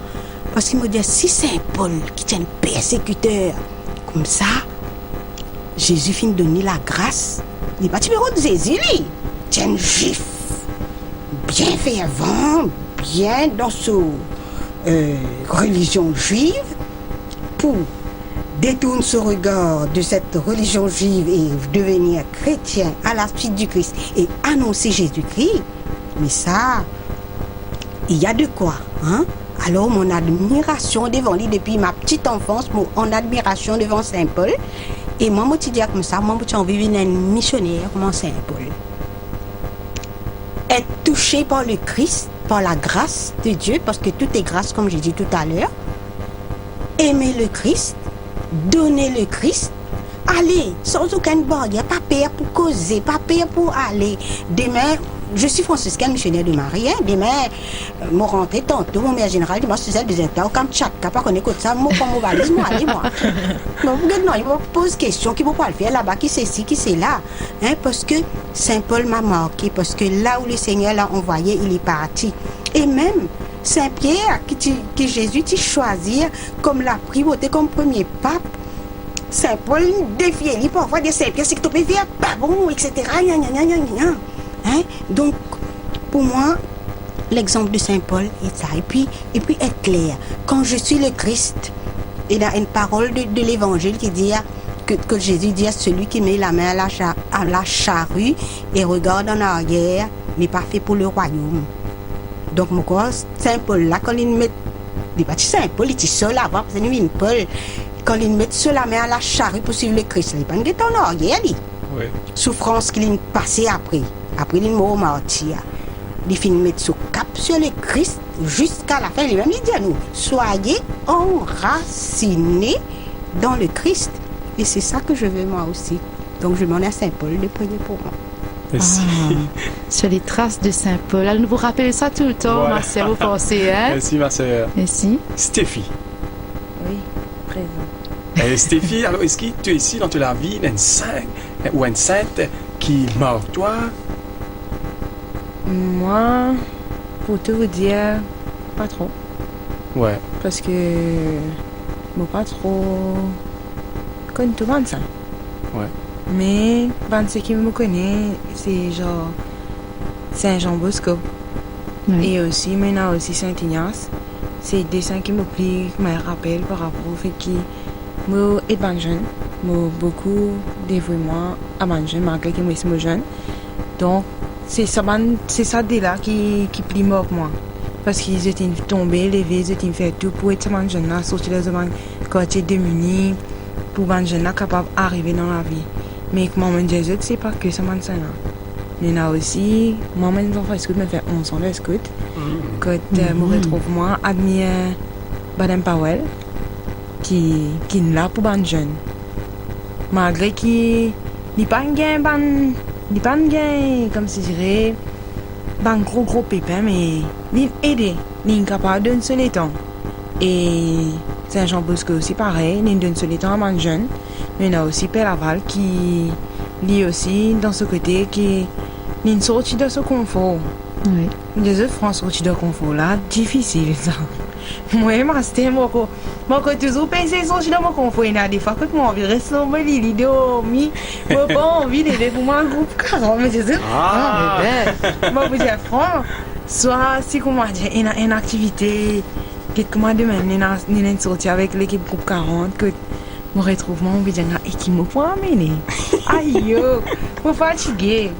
Speaker 12: parce qu'il me dit si Saint Paul qui tient un persécuteur comme ça. Jésus finit de donner la grâce. Il n'est pas numéro de Jésus, lui. C'est un juif. Bien fervent, bien dans sa religion juive. Pour détourner son regard de cette religion juive et devenir chrétien à la suite du Christ et annoncer Jésus-Christ. Mais ça, il y a de quoi. Hein? Alors, mon admiration devant lui depuis ma petite enfance, mon admiration devant Saint Paul. Et moi, je dis comme ça, moi, je envie d'être un missionnaire comme Saint Paul. Être touché par le Christ, par la grâce de Dieu, parce que tout est grâce, comme j'ai dit tout à l'heure. Aimer le Christ, donner le Christ, aller sans aucune barrière, pas peur pour causer, pas peur pour aller. Demain, je suis franciscaine missionnaire de Marie. Hein. Demain, je rentre tantôt, mon mère générale, je suis celle des États, au Kamtchatka, pas qu'on écoute ça, moi, comme mon valise, moi, allez, moi. Non, il me pose question, qui ne peut pas le faire là-bas, qui c'est ci, qui c'est là. Hein, parce que Saint Paul m'a marqué, parce que là où le Seigneur l'a envoyé, il est parti. Et même Saint Pierre, que Jésus t'a choisi comme la primauté, comme premier pape, Saint Paul défiait, il parfois des Saint Pierre, c'est que tu peux faire pas bon, etc. Hein? Donc, pour moi, l'exemple de Saint Paul est ça. Et puis être clair. Quand je suis le Christ, il y a une parole de l'Évangile qui dit que Jésus dit à celui qui met la main à la charrue et regarde en arrière, n'est pas fait pour le royaume. Donc, mon corps, Saint Paul, là, quand il met, il n'est pas Saint Paul, il est seul avant, parce que c'est Paul. Quand il met seul la main à la charrue pour suivre le Christ, il n'est pas en arrière, lui. Oui. Souffrance qu'il a passée après. Après il est mort martyr. Il finit de mettre son cap sur le Christ jusqu'à la fin. Il même dit à nous, soyez enracinés dans le Christ. Et c'est ça que je veux moi aussi. Donc je demande à Saint Paul de prier pour moi.
Speaker 4: Merci.
Speaker 5: Sur les traces de Saint Paul. Elle nous vous rappelle ça tout le temps, voilà. Ma sœur, vous pensez, hein?
Speaker 4: Merci, ma sœur.
Speaker 5: Merci.
Speaker 4: Stéphie.
Speaker 13: Oui, présent.
Speaker 4: Stéphie, alors est-ce que tu es ici dans la vie d'un saint ou une sainte qui meurt, toi?
Speaker 13: Moi, pour tout vous dire, pas trop.
Speaker 4: Ouais.
Speaker 13: Parce que moi, pas trop connais tout le monde ça.
Speaker 4: Ouais.
Speaker 13: Mais ceux qui me connaissent, c'est genre Saint Jean Bosco. Oui. Et aussi, maintenant aussi Saint Ignace. C'est des saints qui me plient, qui me rappellent par rapport au fait que moi, et ben jeune, moi beaucoup dévoué moi à ben jeune, malgré que moi je suis jeune. Donc c'est ça dès là qui plie moi parce qu'ils étaient tombés, levés, ils étaient fait tout pour être ben jeune là, sortir des quartiers démunis, pour ben jeune là capable d'arriver dans la vie. Mais comment me Jésus, c'est pas que ça man ça là. Mais là aussi, moi mes enfants scout me fait 11 ans de scout. Quand me retrouve moi admire Madame Powell qui est là pour ben jeune. Malgré qu'il n'est pas un gain, comme si je dirais, un gros pépin, mais il aide, il est capable de donner sur les temps. Et Saint Jean Bosco aussi pareil, il donne sur les temps à man jeune. Mais il y a aussi Père Laval qui lit aussi dans ce côté qui est une sortie de ce confort. Oui. Les autres France sortie de confort là, difficile ça. Moi, je toujours pensé sortir de mon confort. Il y a des fois que moi, envie de rester dans mon lit, dormir. Je n'ai pas envie d'aider pour moi un groupe 40. Mais c'est ça. Moi, vous dire franc, soit si comment dire, une activité, comment demain, une sortie avec l'équipe groupe 40, que Mon retrouvement, on va dire, et qui me pour amener. Aïe, yo, je suis fatigué.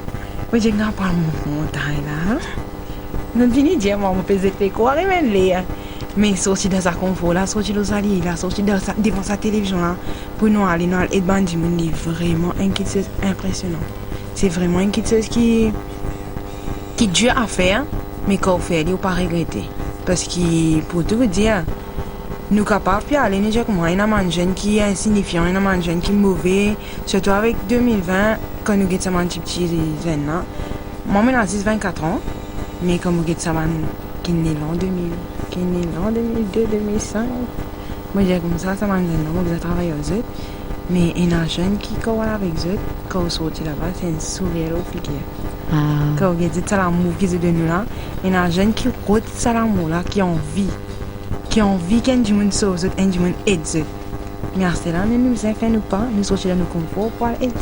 Speaker 13: Je vais dire, pas mon montagne là. Nous venons dire, moi, je vais faire quoi, mais sorti dans sa confort là, sorti dans sa lit là, sorti devant sa télévision là, pour nous aller dans et bandi, c'est vraiment une chose impressionnant. C'est vraiment une chose qui dure à faire, mais quand on fait, il ne faut pas regretter. Parce que, pour tout vous dire, nous sommes capables d'aller nous dire comment il y a un jeune qui est insignifiant, il y a un jeune qui est mauvais, surtout avec 2020, quand nous avons un petit jeune là. Moi, j'ai 24 ans, mais quand nous avons qui est né en 2000, qui est né en 2002, 2005, moi, je dis comme ça m'a jeune là, moi, je travaille aux autres. Mais il y a un jeune qui, quand on est avec eux, quand on sort là-bas, c'est un sourire au figure. Quand on dit ça, l'amour qui est de nous là, il y a un jeune qui rôde ça, l'amour là, qui a envie qu'un du monde sauve, un du monde aide. Mais à cela, nous ne faisons pas, nous sortons dans nos conforts pour aider.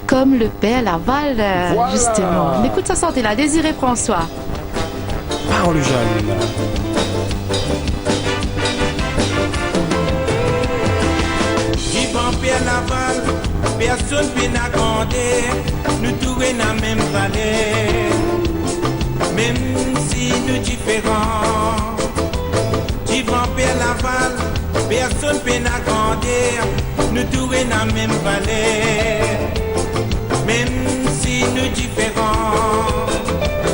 Speaker 5: Comme le père Laval,
Speaker 4: Voilà.
Speaker 5: justement. On écoute sa santé là, Désiré François.
Speaker 4: Parole jeune.
Speaker 15: Vivant Père Laval, personne ne peut accorder, nous tous dans la même vallée. Même si nous différents, vivant Père Laval, personne ne peut accorder, nous tous dans la même vallée. Même si nous différents,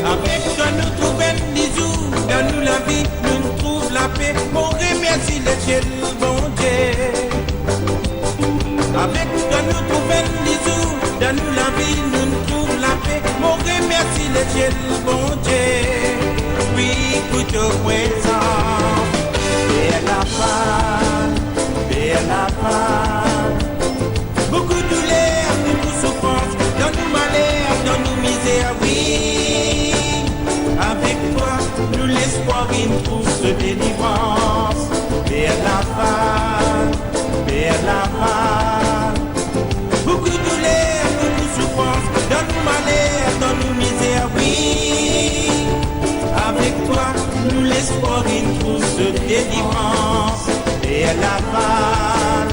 Speaker 15: avec ce que nous trouvons des jours, dans nous la vie, nous trouvons la paix. On remercie le ciel, bon Dieu. Avec ce que nous trouvons des jours, dans nous la vie, nous trouvons la paix. On remercie le ciel, bon Dieu. Oui, écoute au présent. Père Laval, Père Laval. Beaucoup de douleur, beaucoup de souffrance, dans nos malheurs, dans nos misères, oui. Avec toi, nous l'espoir, une trousse de délivrance. Père Laval, Père Laval. Beaucoup de douleur, beaucoup de souffrance, dans nos malheurs, dans nos misères, oui. Avec toi, nous l'espoir, une trousse de délivrance. Père Laval,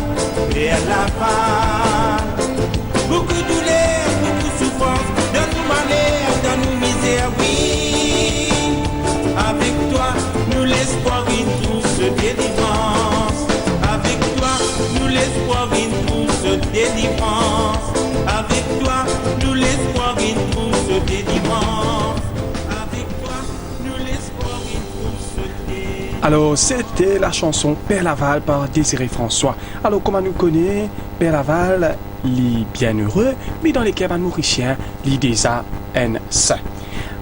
Speaker 15: Père Laval. Beaucoup de douleur, beaucoup de souffrance, dans nos malheurs, dans nos misères, oui. Avec toi, nous l'espoir, une trousse de délivrance. Avec toi, nous l'espoir, une trousse de délivrance. Avec toi, nous l'espoir, une trousse de délivrance. Avec toi, nous l'espoir, une trousse de délivrance.
Speaker 4: Alors, c'était la chanson Père Laval par Désiré François. Alors, comment nous connaît Père Laval, les bienheureux, mais dans les cas mauriciens, les déjà un saint.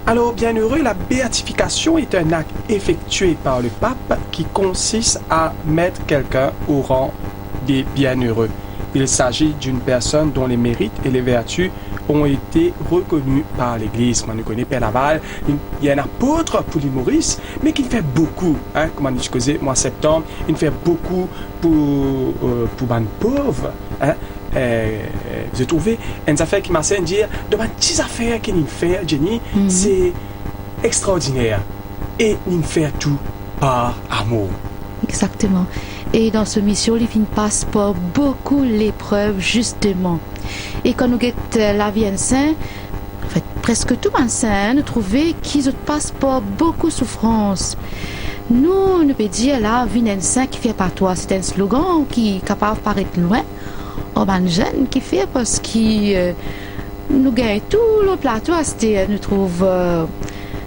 Speaker 4: Alors, bienheureux, la béatification est un acte effectué par le pape qui consiste à mettre quelqu'un au rang des bienheureux. Il s'agit d'une personne dont les mérites et les vertus ont été reconnus par l'Église. Moi, nous connaissons Père Laval, il y a un apôtre pour les Maurice, mais qui fait beaucoup, hein, comme on dit, mois de septembre, il fait beaucoup pour les pauvres. Hein. J'ai trouvé une affaire qui m'a fait dire, de ma petite affaire qu'il fait, Jenny, c'est extraordinaire. Et il fait tout par amour.
Speaker 5: Exactement. Et dans ce mission, il passe par beaucoup l'épreuve, justement. Et quand nous guettons la vie en saint, en fait, presque tout en saint, nous trouvons qu'ils passent par beaucoup de souffrance. Nous peut dire là, vie en saint qui fait par toi. C'est un slogan qui est capable de paraître loin. On a un jeune qui fait parce que nous gagnons tout le plateau. Nous trouvons.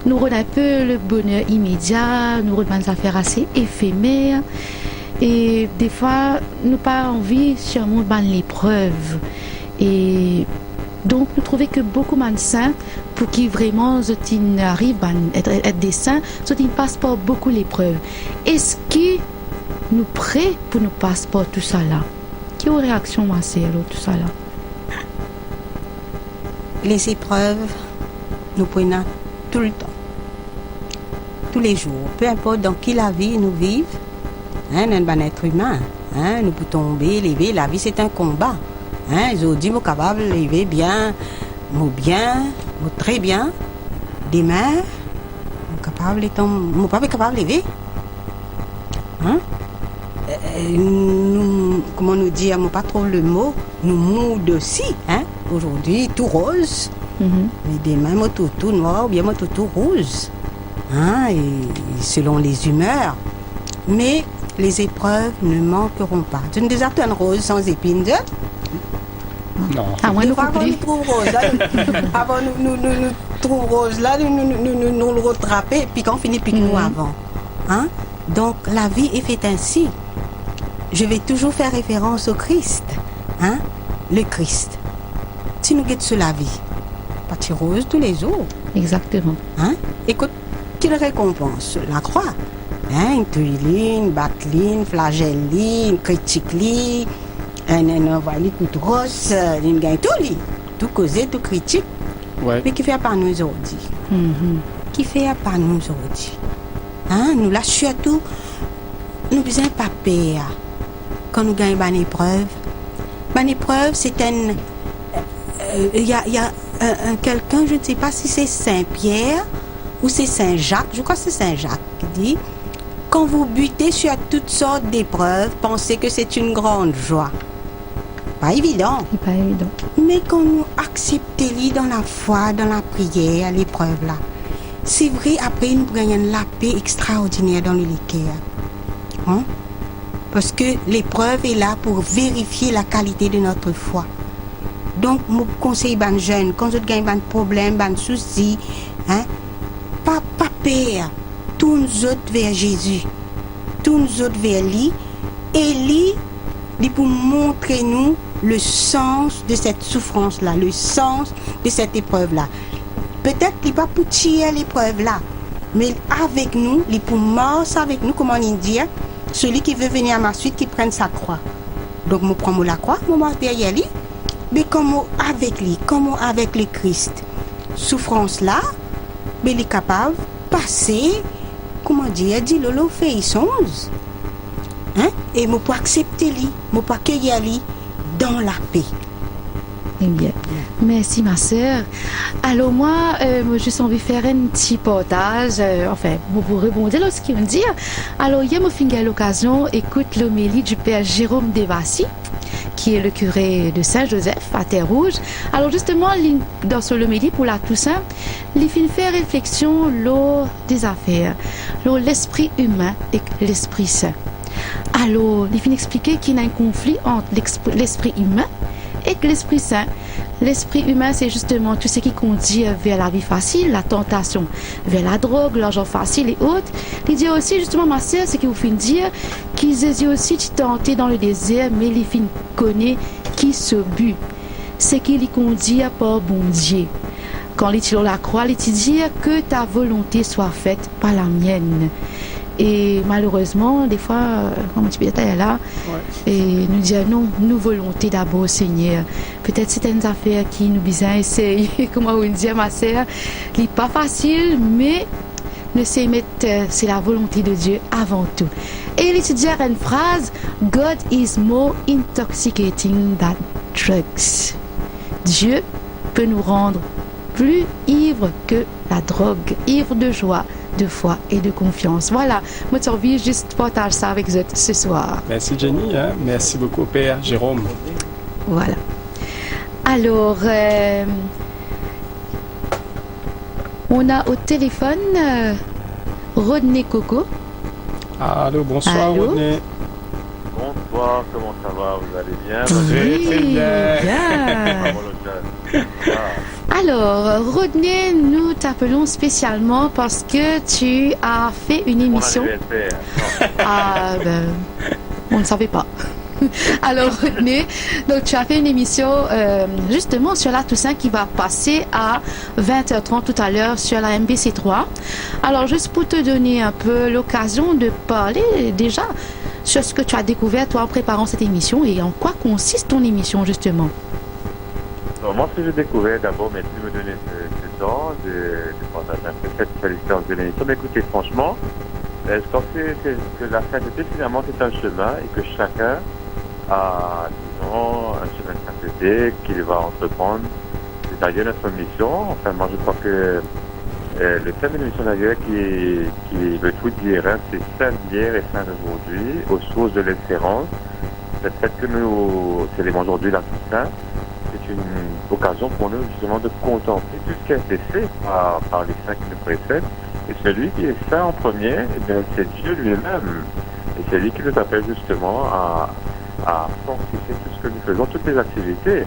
Speaker 5: Nous rendons un peu le bonheur immédiat, nous rendons des affaires assez éphémères. Et des fois, nous n'avons pas envie sûrement de l'épreuve. Et donc, nous trouvons que beaucoup de saints, pour qui vraiment ils arrivent à être des saints, ils passent par beaucoup l'épreuve. Est-ce que nous prêts pour nous passer par tout ça là? Quelle réaction, Marcelo, tout ça là?
Speaker 12: Les épreuves, nous prenons tout le temps, tous les jours, peu importe dans qui la vie nous vivons, hein, nous sommes un être humain, hein, nous pouvons tomber, lever, la vie c'est un combat. Hein, je dis, nous sommes capables de lever bien, très bien, demain, nous sommes pas capables de lever. Hein? nous, comment nous dire, moi pas trop le mot, nous mood aussi, hein. Aujourd'hui, tout rose, mais demain, moi tout noir, ou bien moi tout rouge, hein, et selon les humeurs. Mais les épreuves ne manqueront pas. Tu nous dis un rose sans épines,
Speaker 4: non.
Speaker 5: Ah, moi, nous
Speaker 12: avant nous trouve rose, là, avant nous trouve rose, là, nous le rattraper, puis quand on finit, puis nous avant. Hein? Donc, la vie est faite ainsi. Je vais toujours faire référence au Christ. Hein? Le Christ. Si nous guettons sur la vie, pas de rose tous les jours.
Speaker 5: Exactement.
Speaker 12: Hein? Écoute, quelle récompense? La croix. Hein? Une batteline, flagelline, critique, un coup de rose, une gagne tout causé, tout critique.
Speaker 4: Ouais.
Speaker 12: Mais qui fait pas nous aujourd'hui? Qui fait pas nous aujourd'hui? Hein? Nous là surtout, nous besoin pas peur quand nous gagnons une épreuve. Une épreuve, c'est un. Il y a quelqu'un, je ne sais pas si c'est Saint-Pierre ou c'est Saint-Jacques, je crois que c'est Saint-Jacques qui dit: quand vous butez sur toutes sortes d'épreuves, pensez que c'est une grande joie. Pas évident.
Speaker 5: Pas évident.
Speaker 12: Mais quand nous acceptons dans la foi, dans la prière, l'épreuve là, c'est vrai, après nous gagnons la paix extraordinaire dans le cœur. Hein? Parce que l'épreuve est là pour vérifier la qualité de notre foi. Donc, je conseille aux jeunes, quand vous avez un problème, un souci, hein, pas peur, tourne-vous vers Jésus, tourne-vous vers lui, et lui pour montrer nous le sens de cette souffrance-là, le sens de cette épreuve-là. Peut-être qu'il va pour tirer l'épreuve-là, mais avec nous, il pour marcher avec nous, comment on dit, celui qui veut venir à ma suite, qui prenne sa croix. Donc, je prends la croix, je marche derrière lui, mais comment avec lui, comment avec le Christ. Souffrance-là, mais il est capable de passer, comment dire, dit Lolo fait songe. Hein? Et je peux accepter lui, je peux accueillir lui dans la paix.
Speaker 5: Eh bien, merci ma sœur. Alors moi, j'ai juste envie de faire un petit partage, enfin, pour rebondir sur ce qu'il me dit. Alors hier, je finis à l'occasion, écoute l'homélie du père Jérôme Devassi, qui est le curé de Saint-Joseph à Terre-Rouge. Alors justement, dans ce homélie pour la Toussaint, il fait réflexion lors des affaires, lors l'esprit humain et l'esprit saint. Alors, il finit expliquer qu'il y a un conflit entre l'esprit humain et l'esprit saint. L'esprit humain, c'est justement tout ce qui conduit vers la vie facile, la tentation, vers la drogue, l'argent facile et autres. Il dit aussi, justement, ma sœur, c'est qu'il vous fait dire qu'ils essaient aussi de tenter dans le désert, mais il finit connaît qui se but. C'est qu'il y conduit par bon Dieu. Quand il est sur la croix, il dit que ta volonté soit faite par la mienne. Et malheureusement, des fois, comme un petit peu là, et nous dire non, nous volonté d'abord, Seigneur. Peut-être certaines affaires qui nous besoin essayer, comment on dit, ma sœur, qui n'est pas facile, mais ne sait mettre, c'est la volonté de Dieu avant tout. Et il dit une phrase: God is more intoxicating than drugs. Dieu peut nous rendre plus ivres que la drogue, ivres de joie, de foi et de confiance. Voilà, moi j'ai envie juste partager ça avec vous ce soir.
Speaker 4: Merci Jenny, hein? Merci beaucoup Père Jérôme.
Speaker 5: Voilà. Alors, on a au téléphone Rodney Coco.
Speaker 4: Allô, bonsoir.
Speaker 5: Allô?
Speaker 4: Rodney.
Speaker 16: Bonsoir, comment ça va? Vous allez bien?
Speaker 4: Très bien.
Speaker 5: Alors, Rodney, nous t'appelons spécialement parce que tu as fait une émission. Ah, ben, on ne savait pas. Alors, Rodney, donc tu as fait une émission justement sur la Toussaint qui va passer à 20h30 tout à l'heure sur la MBC3. Alors, juste pour te donner un peu l'occasion de parler déjà sur ce que tu as découvert toi en préparant cette émission et en quoi consiste ton émission justement.
Speaker 16: Alors, moi, ce que j'ai découvert d'abord, merci de me donner ce temps de partager un peu cette expérience de l'émission. Mais écoutez, franchement, je pense que la sainteté, finalement, c'est un chemin et que chacun a, disons, un chemin de sainteté qu'il va entreprendre. C'est d'ailleurs notre mission. Enfin, moi, je crois que Le thème de l'émission d'ailleurs qui veut tout dire, hein, c'est Saint d'hier et Saint d'aujourd'hui, aux sources de l'espérance. Le fait que nous célébrons aujourd'hui la Toussaint, c'est une occasion pour nous justement de contempler tout ce qui a été fait par les saints qui nous précèdent. Et celui qui est saint en premier, eh bien, c'est Dieu lui-même. Et c'est lui qui nous appelle justement à sanctifier tout ce que nous faisons, toutes les activités.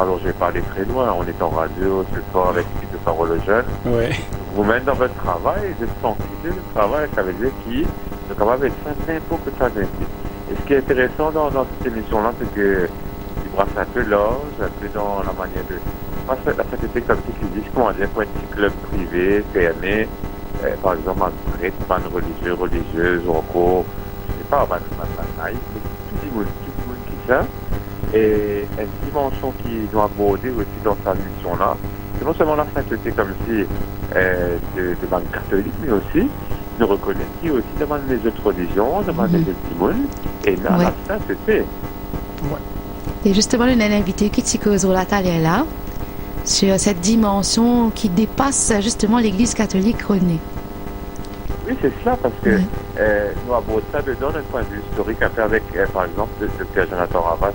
Speaker 16: Alors je vais pas aller très loin, on est en radio ce soir avec l'équipe de Parole aux Jeunes.
Speaker 4: Ouais.
Speaker 16: Vous-même dans votre travail, de sanctifier le travail, ça veut dire qu'il est capable d'être saint n'importe quoi. Et ce qui est intéressant dans cette émission-là, c'est que il brasse un peu l'âge, un peu dans la manière de... Pas la société comme ça qui dit, comment dire, pour un petit club privé, fermé, par exemple, un prêtre, pas une religieuse, ou encore, je sais pas, pas naïf, mais tout le monde qui ça. Et une dimension qu'ils ont abordée aussi dans cette mission-là, c'est non seulement la sainteté comme si de banque catholique, mais aussi de reconnaître qui aussi demande les autres religions, demande les testimonies, et là, la sainteté.
Speaker 5: Ouais. Et justement, on a invité qui cause la là sur cette dimension qui dépasse justement l'Église catholique René.
Speaker 16: Oui, c'est cela, parce que nous abordons ça dedans d'un point de vue historique, un peu avec, par exemple, le Dr Jonathan Ravas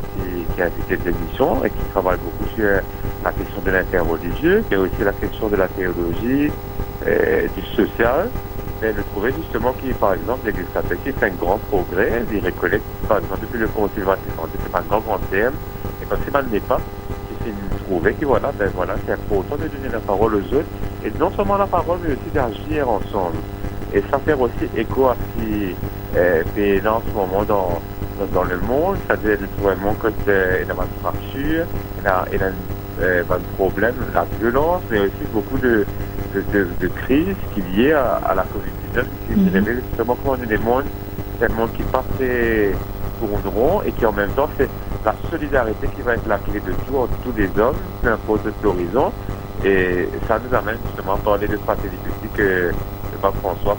Speaker 16: qui a invité de l'émission et qui travaille beaucoup sur la question de l'interreligieux, et aussi la question de la théologie, du social. Et nous trouvons justement qu'il, par exemple, l'Église catholique fait un grand progrès, il reconnaît, par exemple, depuis le Concile Vatican II, c'est pas un grand thème, et quand c'est n'est pas, il s'est trouvé que voilà, c'est important de donner la parole aux autres, et non seulement la parole, mais aussi d'agir ensemble. Et ça fait aussi écho à ce qui est dans ce moment dans le monde, c'est-à-dire vraiment que il y a une fracture, il y a un problème, la violence, mais aussi beaucoup de crises qui sont liées à la Covid-19, qui révèle justement comment on est des mondes, c'est un monde qui passe tourneront et qui en même temps c'est la solidarité qui va être la clé de tout entre tous les hommes, peu importe l'horizon. Et ça nous amène justement à parler de fraternité que le pape François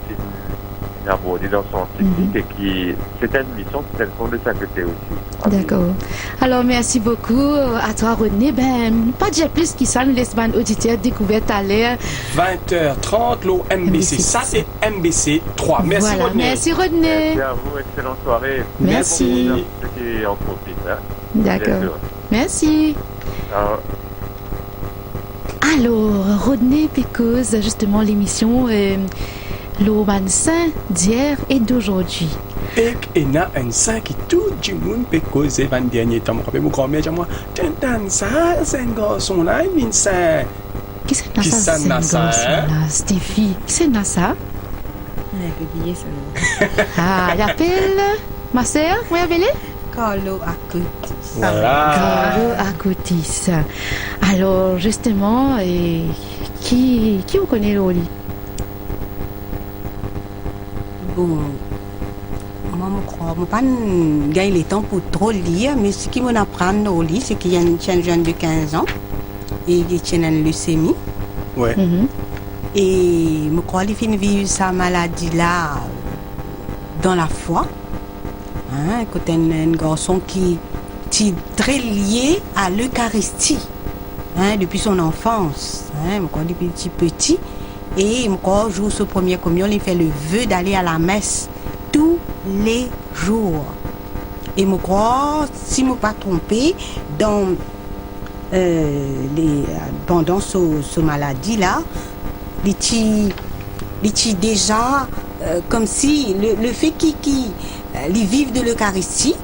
Speaker 16: a abordé dans son encyclique et qui c'est une mission, c'est une forme de sainteté aussi.
Speaker 5: D'accord. Alors merci beaucoup à toi René. Ben pas dire plus qui ça, nous laisse ban auditeur découverte à l'air.
Speaker 4: 20h30 l'eau MBC. Ça c'est MBC 3. Merci
Speaker 5: voilà,
Speaker 4: René.
Speaker 5: Merci René.
Speaker 16: Merci à vous, excellente soirée.
Speaker 4: Merci.
Speaker 16: Bon ceux qui en profitent. Hein.
Speaker 5: D'accord. Merci.
Speaker 16: Alors,
Speaker 5: alors, Rodney Pécose, justement, l'émission l'Oman Saint d'hier et d'aujourd'hui.
Speaker 4: Et il y a un saint qui tout le monde peut causer 20 derniers temps. Je me grand-mère dit moi, ça, c'est un garçon là, il est saint.
Speaker 5: Qui c'est ça, Stéphie? Qui c'est ça?
Speaker 12: oublié ce nom.
Speaker 5: Ah, il appelle ma sœur, vous appelez?
Speaker 12: Carlo Acutis.
Speaker 4: Voilà.
Speaker 5: Carlo Acutis. Alors, justement, qui vous connaît Loli?
Speaker 12: Bon, moi, je crois, je ne pas gagner le temps pour trop lire, mais ce qui m'apprend Loli, c'est qu'il y a un jeune de 15 ans et il tient une leucémie.
Speaker 4: Ouais.
Speaker 12: Et je crois qu'il finit vivre sa maladie-là dans la foi. Hein, quand un garçon qui est très lié à l'Eucharistie, hein, depuis son enfance, hein, je crois depuis petit. Et je crois jour ce premier communion, il fait le vœu d'aller à la messe tous les jours. Et je crois, si je ne me pas trompé, pendant ce maladie-là, il est déjà comme si le fait qu'ils vivent de l'Eucharistie,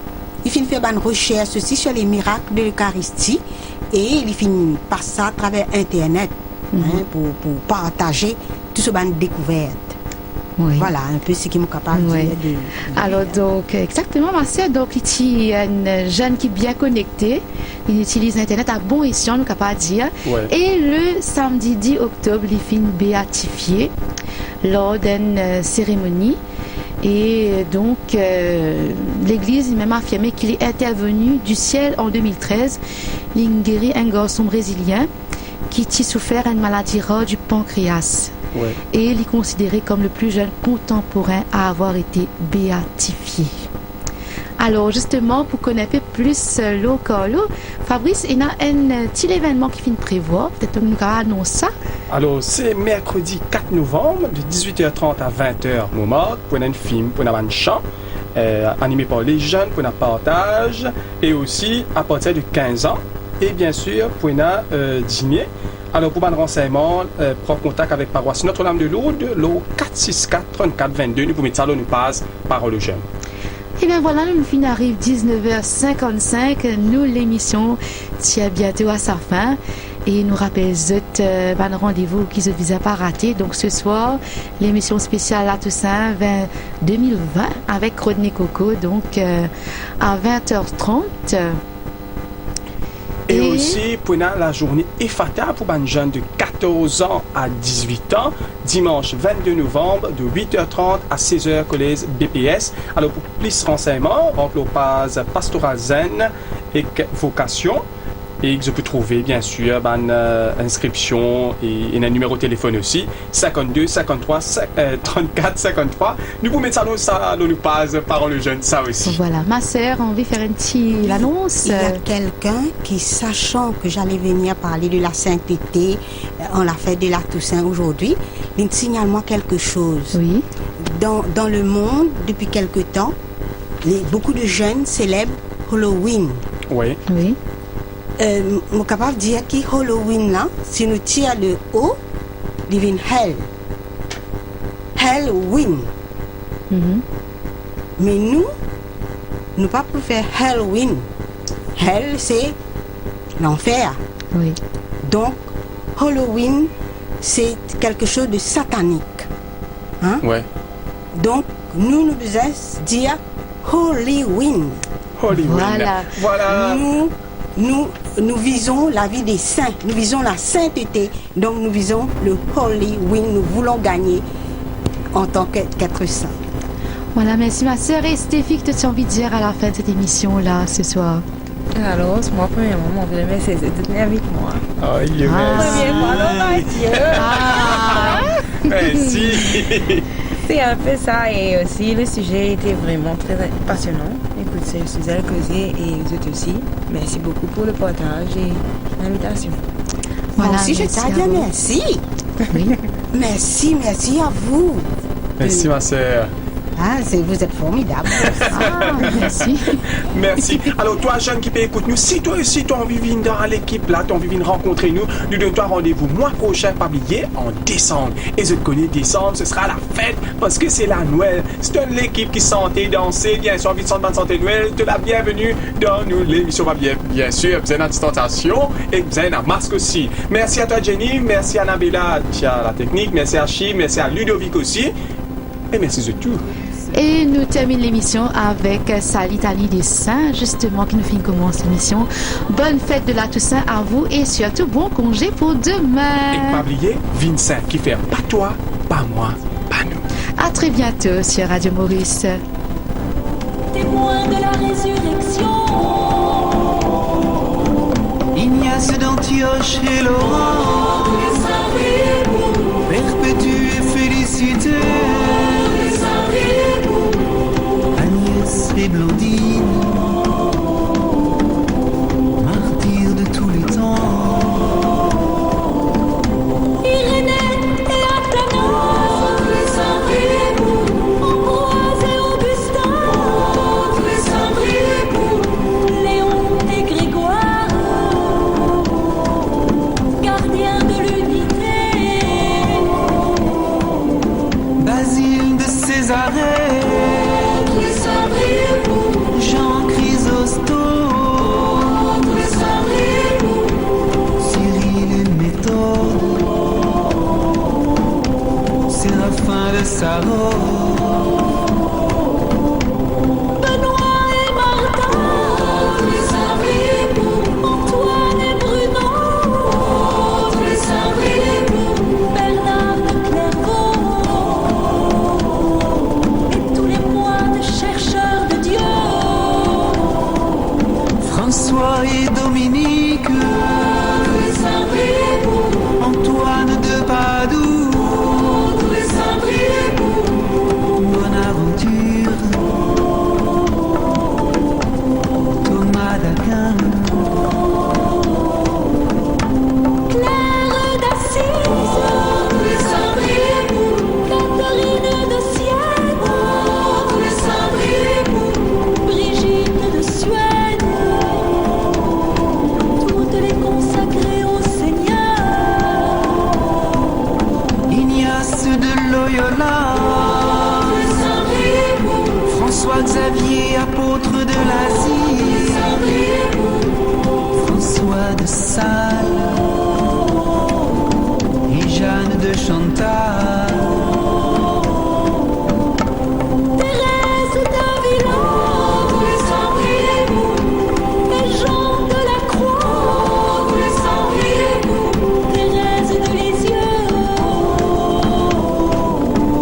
Speaker 12: il finit faire une recherche aussi sur les miracles de l'Eucharistie et il finit par ça à travers Internet hein, pour partager tout ce bande découverte.
Speaker 5: Oui.
Speaker 12: Voilà un peu ce qui m'est capable de dire.
Speaker 5: Alors donc exactement ma sœur, donc il y a un jeune qui est bien connecté, il utilise Internet à bon escient, nous capable de dire.
Speaker 4: Ouais.
Speaker 5: Et le samedi 10 octobre, il finit béatifié lors d'une cérémonie. Et donc l'église même a affirmé qu'il est intervenu du ciel en 2013. Il guérit un garçon brésilien qui a souffert d'une maladie rare du pancréas.
Speaker 4: Ouais.
Speaker 5: Et il est considéré comme le plus jeune contemporain à avoir été béatifié. Alors justement, pour connaître plus local, Fabrice, il y a un petit événement qui finit de prévoir. Peut-être que nous allons annoncer ça.
Speaker 4: Alors, c'est mercredi 4 novembre, de 18h30 à 20h, moment, pour un film, pour un chant, animé par les jeunes, pour un partage, et aussi à partir de 15 ans, et bien sûr, pour un dîner. Alors, pour un renseignement, prends contact avec Paroisse Notre-Dame de Lourdes, l'eau 464-3422, nous vous mettons ça, nous passe Parole aux jeunes.
Speaker 5: Et bien voilà, nous fin arrive 19h55, nous l'émission tient bientôt à sa fin et nous rappelle un rendez-vous qui se visait pas rater. Donc ce soir, l'émission spéciale à Toussaint 2020 avec Rodney Coco, donc à 20h30.
Speaker 4: Et aussi, pour la journée EFATA pour un jeune de 14 ans à 18 ans, dimanche 22 novembre, de 8h30 à 16h, collège BPS. Alors, pour plus de renseignements, remplopage Pastoral Zen et vocation. Et je peux trouver, bien sûr, une inscription et un numéro de téléphone aussi, 52 53 34 53. Nous vous mettons ça, nous passe Parole aux jeunes, ça aussi.
Speaker 5: Voilà, ma sœur, on veut faire une petite annonce.
Speaker 12: Il y a quelqu'un qui, sachant que j'allais venir parler de la sainteté en la fête de la Toussaint aujourd'hui, il signale moi quelque chose.
Speaker 5: Oui.
Speaker 12: Dans le monde, depuis quelque temps, beaucoup de jeunes célèbrent Halloween.
Speaker 4: Oui.
Speaker 5: Oui.
Speaker 12: Je suis capable de dire que Halloween, là, si nous tirons le haut, il devient Hell. Halloween. Mais nous ne pas pour faire Halloween. Hell, c'est l'enfer.
Speaker 5: Oui.
Speaker 12: Donc, Halloween, c'est quelque chose de satanique. Hein?
Speaker 4: Ouais.
Speaker 12: Donc, nous devons dire Halloween.
Speaker 4: Voilà.
Speaker 12: Nous visons la vie des saints, nous visons la sainteté, donc nous visons le Halloween, nous voulons gagner en tant qu'être saint.
Speaker 5: Voilà, merci ma sœur. Et Stéphie, que tu as envie de dire à la fin de cette émission-là, ce soir?
Speaker 13: Alors, moi, premièrement, mon premier c'est de tenir avec moi.
Speaker 4: Oh, merci.
Speaker 13: C'est un peu ça, et aussi le sujet était vraiment très passionnant. Écoute, je suis allée causer et vous êtes aussi. Merci beaucoup pour le partage et l'invitation.
Speaker 12: Voilà, moi aussi, je tiens à dire merci.
Speaker 5: Oui.
Speaker 12: Merci à vous.
Speaker 4: Merci, ma sœur.
Speaker 12: Ah, vous êtes formidable.
Speaker 5: Merci.
Speaker 4: Merci. Alors, toi, jeune qui peut écouter nous, si toi aussi, tu as envie de venir dans l'équipe là, tu as envie de venir rencontrer nous, nous donnons rendez-vous mois prochain, pas oublier, en décembre. Et je te connais, décembre, ce sera la fête parce que c'est la Noël. C'est l'équipe qui sentait danser, bien sûr, envie de chanter santé Noël, te la bienvenue dans nous, l'émission va bien sûr, vous avez la distanciation et vous avez la masque aussi. Merci à toi, Jenny, merci à Annabella, qui a la technique, merci à Chi, merci à Ludovic aussi, et merci de tout.
Speaker 5: Et nous terminons l'émission avec sa litanie des saints, justement, qui nous fait commencer l'émission. Bonne fête de la Toussaint à vous et surtout bon congé pour demain.
Speaker 4: Et pas oublier, Vincent qui fait pas toi, pas moi, pas nous.
Speaker 5: À très bientôt sur Radio Maurice.
Speaker 17: Témoin de la résurrection, Ignace d'Antioche et Laurent, perpétué et félicité, Agnès et Blondine, martyrs de tous les temps, Irénée et Athanas, Ambroise et Augustin, Léon et Grégoire, gardiens de l'unité, Basile de Césarée, Jean Chrysostome, Cyril et Méthode, Séraphin de Sarov, Benoît et Martin, Antoine et Bruno, Bernard de Clairvaux, et tous les moines chercheurs de Dieu, François et Dominique, Antoine de Padoue, Bonnat
Speaker 18: François Xavier, apôtre de l'Asie, François de Sales et Jeanne de Chantal.
Speaker 17: Thérèse d'Avila, tous les saints priez-vous. Et Jean de la Croix, tous les saints priez-vous. Thérèse de Lisieux,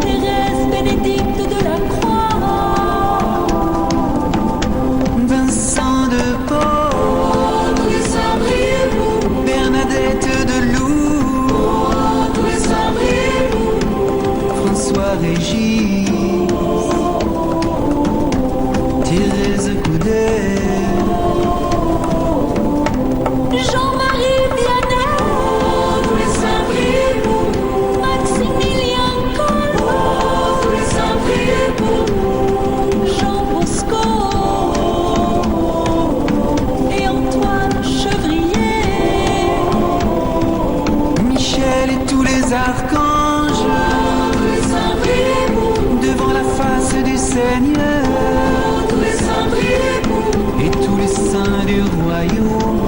Speaker 17: Thérèse Bénédicte de la Croix,
Speaker 18: Vincent de Paul,
Speaker 17: tous les saints priez-vous.
Speaker 18: Bernadette de Lourdes,
Speaker 17: tous les saints priez-vous.
Speaker 18: François Régis, Thérèse Coudet,
Speaker 17: Jean-Marie Vianney, tous les saints priez-vous. Maximilien Kolb, tous les saints priez-vous. Jean Bosco et Antoine Chevrier,
Speaker 18: Michel et tous les archanges,
Speaker 17: tous les saints priez-vous.
Speaker 18: devant la face du Seigneur,
Speaker 17: Tous les saints priez-vous.
Speaker 18: et tous les saints du royaume,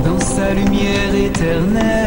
Speaker 18: dans sa lumière éternelle.